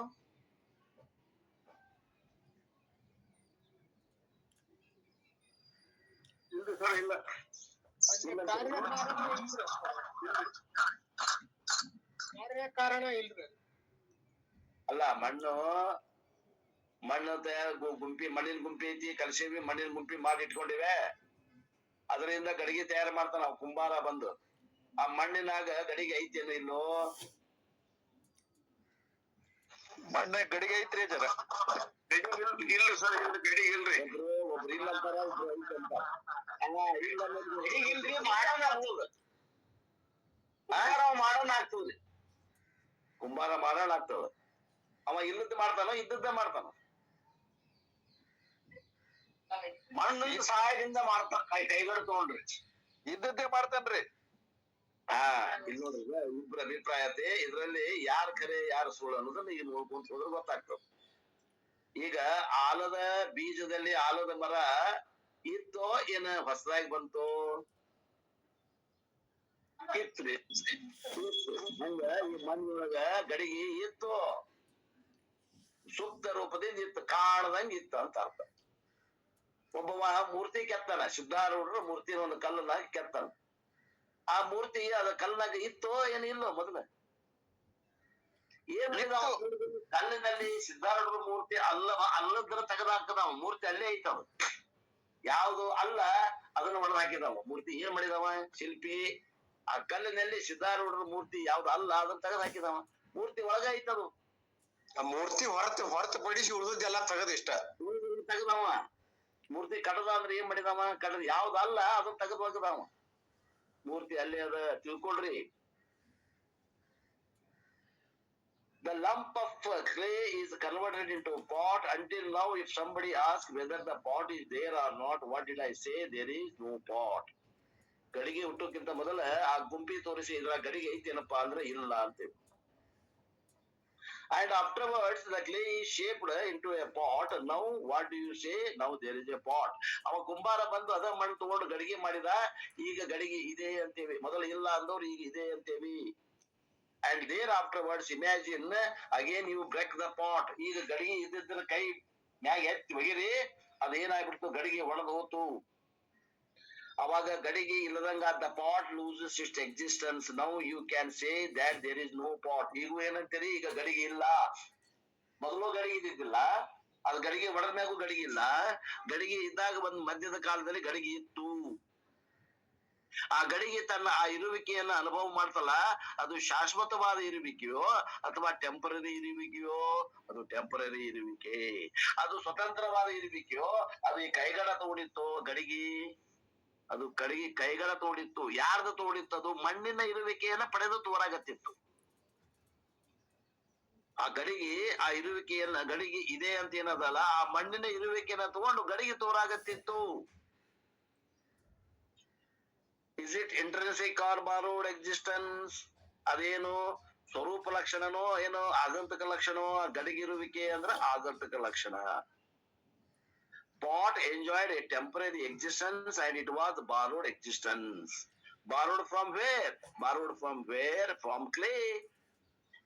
ಇಲ್ಲ. ಕಾರಣ ಇಲ್ರಿ. ಅಲ್ಲ, ಮಣ್ಣು ತಯಾರ ಮಣ್ಣಿನ ಗುಂಪಿ ಐತಿ, ಕಲ್ಸಿವಿ, ಮಣ್ಣಿನ ಗುಂಪಿ ಮಾಡಿ ಇಟ್ಕೊಂಡಿವೆ. ಅದರಿಂದ ಗಡಿಗೆ ತಯಾರು ಮಾಡ್ತಾನ ನಾವು ಕುಂಬಾರ ಬಂದು. ಆ ಮಣ್ಣಿನಾಗ ಗಡಿಗೆ ಐತೇನು ಇಲ್ಲೋ? ಮಣ್ಣ ಗಡಿಗೆ ಐತ್ರಿ ಜರ. ಇಲ್ರಿ ಸರ್, ಗಡಿಗೆ ಇಲ್ರಿ. ಒಬ್ರು ಇಲ್ಲ ಅಂತಾರ, ಒಬ್ರು ಐತಿ ಅಂತಾರ. ಇಲ್ಲ ಮಾಡೋಣ ಆಗ್ತದ. ಮಾಡೋಣ ಆಗ್ತದೆ, ಕುಂಬಾರ ಮಾಡೋಣ ಆಗ್ತದ. ಅವ ಇಲ್ಲದ ಮಾಡ್ತಾನ, ಇದ್ದದ್ದ ಮಾಡ್ತಾನ. ಮಣ್ಣಿನ ಸಹಾಯದಿಂದ ಮಾಡ್ತಾನ, ಕೈಗಳು ತಗೊಂಡ್ರಿ ಇದ್ದದ್ದೇ ಮಾಡ್ತಾನ್ರಿ. ಹಾ, ಇಲ್ಲಿ ನೋಡ್ರಿ ಇಬ್ಬರ ಅಭಿಪ್ರಾಯ ಐತಿ. ಇದ್ರಲ್ಲಿ ಯಾರ್ ಖರೆ ಯಾರು ಸುಳ್ಳು ಅನ್ನೋದನ್ನ ಈಗ ನೋಡ್ಕೊಂತ ಹೋದ್ರೆ ಗೊತ್ತಾಗ್ತದೆ. ಈಗ ಆಲದ ಬೀಜದಲ್ಲಿ ಆಲದ ಮರ ಇತ್ತೋ ಏನ ಹೊಸದಾಗಿ ಬಂತು? ಇತ್ರಿ. ಹಂಗ ಈ ಮಣ್ಣೊಳಗ ಗಡಿಗೆ ಇತ್ತು, ಸೂಕ್ತ ರೂಪದಿಂದ ಇತ್ತು, ಕಾಣದಂಗ ಇತ್ತು ಅಂತ ಅರ್ಥ. ಒಬ್ಬವ ಮೂರ್ತಿ ಕೆತ್ತಾನ, ಸಿದ್ಧಾರೂಢರು ಮೂರ್ತಿ ಒಂದು ಕಲ್ಲನ್ನಾಗ ಕೆತ್ತಾನ. ಆ ಮೂರ್ತಿ ಅದ ಕಲ್ಲಾಗ ಇತ್ತೋ ಏನ್ ಇಲ್ಲೋ? ಮೊದಲ ಏನ್ ಕಲ್ಲಿನಲ್ಲಿ ಸಿದ್ಧಾರೂಢರ ಮೂರ್ತಿ ಅಲ್ಲದ್ರ ತೆಗೆದಾಕದವ, ಮೂರ್ತಿ ಅಲ್ಲೇ ಐತವ. ಯಾವ್ದು ಅಲ್ಲ ಅದನ್ನ ಹೊಡೆದ್ ಹಾಕಿದವ. ಮೂರ್ತಿ ಏನ್ ಮಾಡಿದವ ಶಿಲ್ಪಿ? ಆ ಕಲ್ಲಿನಲ್ಲಿ ಸಿದ್ಧಾರೂಢರ ಮೂರ್ತಿ ಯಾವ್ದು ಅಲ್ಲ ಅದನ್ನ ತೆಗೆದ್ ಹಾಕಿದವ. ಮೂರ್ತಿ ಒಳಗ ಐತದು. ಆ ಮೂರ್ತಿ ಹೊರತುಪಡಿಸಿ ಉಳಿದೆಲ್ಲ ತೆಗದ್ ಇಷ್ಟ ತೆಗದವ. ಮೂರ್ತಿ ಕಡದ ಅಂದ್ರೆ ಏನ್ ಮಾಡಿದವ? ಕಡದ ಯಾವ್ದು ಅಲ್ಲ ಅದನ್ನ ತೆಗೆದ್ ಹಾಕದವ. ಮೂರ್ತಿ ಅಲ್ಲೇ ಅದ, ತಿಳ್ಕೊಳ್ರಿ. The lump of clay is converted into a pot. Until now, if somebody asks whether the pot is there or not, what did I say? There is no pot. ಗಡಿಗೆ ಹುಟ್ಟೋಕ್ಕಿಂತ ಮೊದಲ ಆ ಗುಂಪಿ ತೋರಿಸಿ ಇದ್ರ ಗಡಿಗೆ ಐತೇನಪ್ಪಾ ಅಂದ್ರೆ ಇಲ್ಲ ಅಂತೇಳಿ. And afterwards the clay is shaped into a pot. Now what do you say? Now there is a pot. ಅವ ಕುಂಬಾರ ಬಂದು ಅದ ಮಣ್ಣು ತಗೊಂಡು ಗಡಿಗೆ ಮಾಡಿದ. ಈಗ ಗಡಿಗೆ ಇದೆ ಅಂತೇವಿ. ಮೊದಲು ಇಲ್ಲ ಅಂದವ್ರು ಈಗ ಇದೆ ಅಂತೇವಿ. And there afterwards imagine again you break the pot. ಈಗ ಗಡಿಗೆ ಇದ್ದಿದ್ರ ಕೈ ಮ್ಯಾಗ ಎತ್ತಿ ಒಗಿರಿ, ಅದೇನಾಗ್ಬಿಡ್ತು? ಗಡಿಗೆ ಒಳಗೆ ಹೋತು. ಅವಾಗ ಗಡಿಗೆ ಇಲ್ಲದಂಗ the pot loses its existence. Now you can say that there is no pot. ಈಗ ಏನಂತೀರಿ? ಈಗ ಗಡಿಗೆ ಇಲ್ಲ. ಮೊದಲು ಗಡಿಗೆ ಇದ್ದಿದ್ದಿಲ್ಲ, ಅದು ಗಡಿಗೆ ಒಡದ ಮ್ಯಾಗೂ ಗಡಿಗೆ ಇಲ್ಲ. ಗಡಿಗೆ ಇದ್ದಾಗ ಬಂದ್ ಮಧ್ಯದ ಕಾಲದಲ್ಲಿ ಗಡಿಗೆ ಇತ್ತು. ಆ ಗಡಿಗೆ ತನ್ನ ಆ ಇರುವಿಕೆಯನ್ನ ಅನುಭವ ಮಾಡ್ತಲ್ಲ, ಅದು ಶಾಶ್ವತವಾದ ಇರುವಿಕೆಯೋ ಅಥವಾ ಟೆಂಪರರಿ ಇರುವಿಕೆಯೋ? ಅದು ಟೆಂಪರರಿ ಇರುವಿಕೆ. ಅದು ಸ್ವತಂತ್ರವಾದ ಇರುವಿಕೆಯೋ? ಅದು ಈ ಕೈಗಳ ತೋಡಿತ್ತು ಗಡಿಗೆ. ಅದು ಕೈಗಳ ತೋಡಿತ್ತು. ಯಾರ್ದು ತೋಡಿತ್ತು? ಅದು ಮಣ್ಣಿನ ಇರುವಿಕೆಯನ್ನ ಪಡೆದು ತೋರಾಗತ್ತಿತ್ತು. ಆ ಗಡಿಗೆ ಆ ಇರುವಿಕೆಯನ್ನ ಗಡಿಗೆ ಇದೆ ಅಂತ ಏನದಲ್ಲ, ಆ ಮಣ್ಣಿನ ಇರುವಿಕೆಯನ್ನ ತಗೊಂಡು ಗಡಿಗೆ ತೋರಾಗತ್ತಿತ್ತು. Is it intrinsic or borrowed existence? ಅದೇನು ಸ್ವರೂಪ ಲಕ್ಷಣನೋ ಏನೋ ಆಗಂತಕ ಲಕ್ಷಣ? ಗಡಿಗಿರುವಿಕೆ ಅಂದ್ರೆ ಆಗಂತಕ ಲಕ್ಷಣ. Pot enjoyed a temporary existence and it was borrowed existence. Borrowed from where? Borrowed from where? From clay.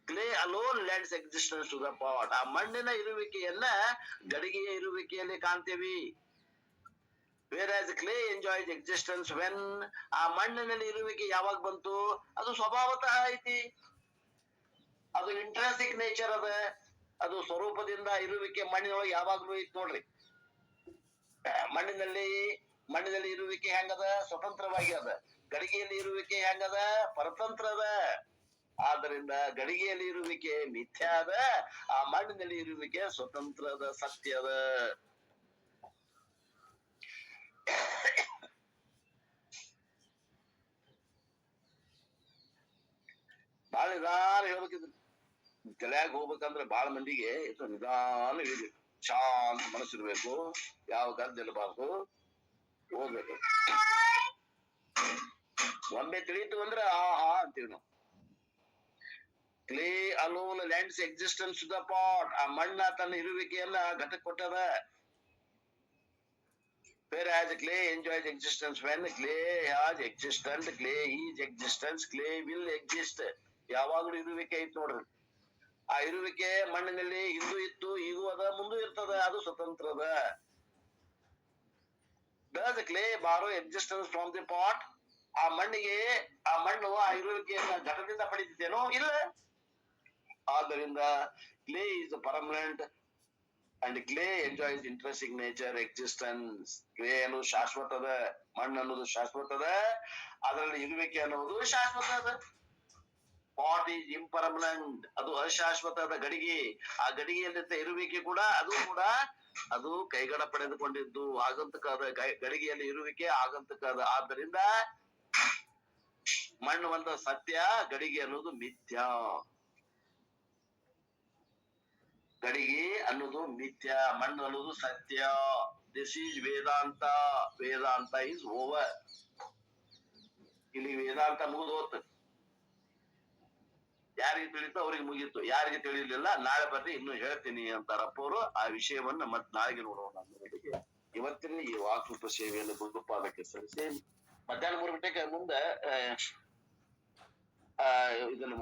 Clay alone lends existence to the pot. ಆ ಮಣ್ಣಿನ ಇರುವಿಕೆಯನ್ನ ಗಡಿಗೆಯ ಇರುವಿಕೆಯಲ್ಲಿ ಕಾಣ್ತೇವಿ. Whereas clay enjoys existence when? ಆ ಮಣ್ಣಿನಲ್ಲಿ ಇರುವಿಕೆ ಯಾವಾಗ ಬಂತು? ಅದು ಸ್ವಭಾವತಃ ಐತಿ. ಅದು ಇಂಟ್ರೆನ್ಸಿಕ್ ನೇಚರ್ ಅದ. ಅದು ಸ್ವರೂಪದಿಂದ ಇರುವಿಕೆ ಮಣ್ಣಿನೊಳಗೆ ಯಾವಾಗ್ಲೂ ಐತಿ ನೋಡ್ರಿ. ಮಣ್ಣಿನಲ್ಲಿ ಇರುವಿಕೆ ಹೆಂಗದ? ಸ್ವತಂತ್ರವಾಗಿ ಅದ. ಗಡಿಗೆಯಲ್ಲಿ ಇರುವಿಕೆ ಹೆಂಗದ? ಪರತಂತ್ರ ಅದ. ಆದ್ದರಿಂದ ಗಡಿಗೆಯಲ್ಲಿ ಇರುವಿಕೆ ಮಿಥ್ಯ ಅದ, ಆ ಮಣ್ಣಿನಲ್ಲಿ ಇರುವಿಕೆ ಸ್ವತಂತ್ರದ ಸತ್ಯ ಅದ. ಬಾಳ ನಿಧಾನ ಹೇಳ್ಬೇಕಿದ್ರು. ತಲೆಯಾಗ ಹೋಗ್ಬೇಕಂದ್ರೆ ಬಾಳ ಮಂದಿಗೆ ಇದು ನಿಧಾನ ಇರ್ಬೇಕು. ಶಾಂತ ಮನಸ್ಸಿರ್ಬೇಕು. ಯಾವ ಗದ್ದೆಲ್ಲಬಾರ್ದು, ಹೋಗ್ಬೇಕು. ಒಮ್ಮೆ ತಿಳಿತು ಅಂದ್ರೆ ಆಹಾ ಅಂತೀವಿ ನಾವು. Clay alone lends existence to the pot. ಆ ಮಣ್ಣ ತನ್ನ ಇರುವಿಕೆಯನ್ನ ಘಟಕ್ಕೆ ಕೊಟ್ಟದ. Whereas clay enjoys existence when? Clay has existence, clay is existence, clay will exist. ಯಾವಾಗ್ಲೂ ಇರುವಿಕೆ ಐತ್ ನೋಡ್ರಿ. ಆ ಇರುವಿಕೆ ಮಣ್ಣಿನಲ್ಲಿ ಹಿಂದೂ ಇತ್ತು, ಈಗೂ ಅದ, ಮುಂದೂ ಇರ್ತದ. ಅದು ಸ್ವತಂತ್ರದ. Does clay borrow existence from the pot? ಆ ಮಣ್ಣು ಆ ಇರುವಿಕೆಯನ್ನ ಘಟದಿಂದ ಪಡೆದಿದ್ದೇನೋ? ಇಲ್ಲ. ಆದ್ದರಿಂದ clay is permanent and clay enjoys intrinsic nature, existence. clay ಅನ್ನೋದು ಶಾಶ್ವತದ, ಮಣ್ಣು ಅನ್ನೋದು ಶಾಶ್ವತದ, ಅದರಲ್ಲಿ ಇರುವಿಕೆ ಅನ್ನೋದು ಶಾಶ್ವತದ. ಪಾಟ್ ಈಸ್ ಇಂಪರ್ಮನೆಂಟ್, ಅದು ಅಶಾಶ್ವತದ ಗಡಿಗೆ. ಆ ಗಡಿಗೆಯಲ್ಲಿದ್ದ ಇರುವಿಕೆ ಕೂಡ ಅದು ಕೈಗಡ ಪಡೆದುಕೊಂಡಿದ್ದು ಆಗಂತಕ ಅದ. ಗಡಿಗೆಯಲ್ಲಿ ಇರುವಿಕೆ ಆಗಂತಕ ಅದ. ಆದ್ದರಿಂದ ಮಣ್ಣು ಒಂದು ಸತ್ಯ, ಗಡಿಗೆ ಅನ್ನೋದು ಮಿಥ್ಯ. ಗಡಿಗೆ ಅನ್ನೋದು ಮಿಥ್ಯ, ಮಣ್ಣು ಅನ್ನೋದು ಸತ್ಯ. This is Vedanta. Vedanta is over. ಇಲ್ಲಿ ವೇದಾಂತ ಮುಗಿದೋತ್. ಯಾರಿಗೆ ತಿಳಿತು ಅವ್ರಿಗೆ ಮುಗೀತು, ಯಾರಿಗೆ ತಿಳಿಲಿಲ್ಲ ನಾಳೆ ಬರ್ರಿ ಇನ್ನು ಹೇಳ್ತೀನಿ ಅಂತಾರಪ್ಪ ಅವರು. ಆ ವಿಷಯವನ್ನ ಮತ್ ನಾಳೆಗೆ ನೋಡೋಣ. ಇವತ್ತಿನ ಈ ವಾಕೃಪ ಸೇವೆಯನ್ನು ಗುರುಪಾದಕ್ಕೆ ಸಲ್ಲಿಸಿ ಮಧ್ಯಾಹ್ನ 3 ಗಂಟೆಗೆ ಮುಂದೆ ಇದನ್ನು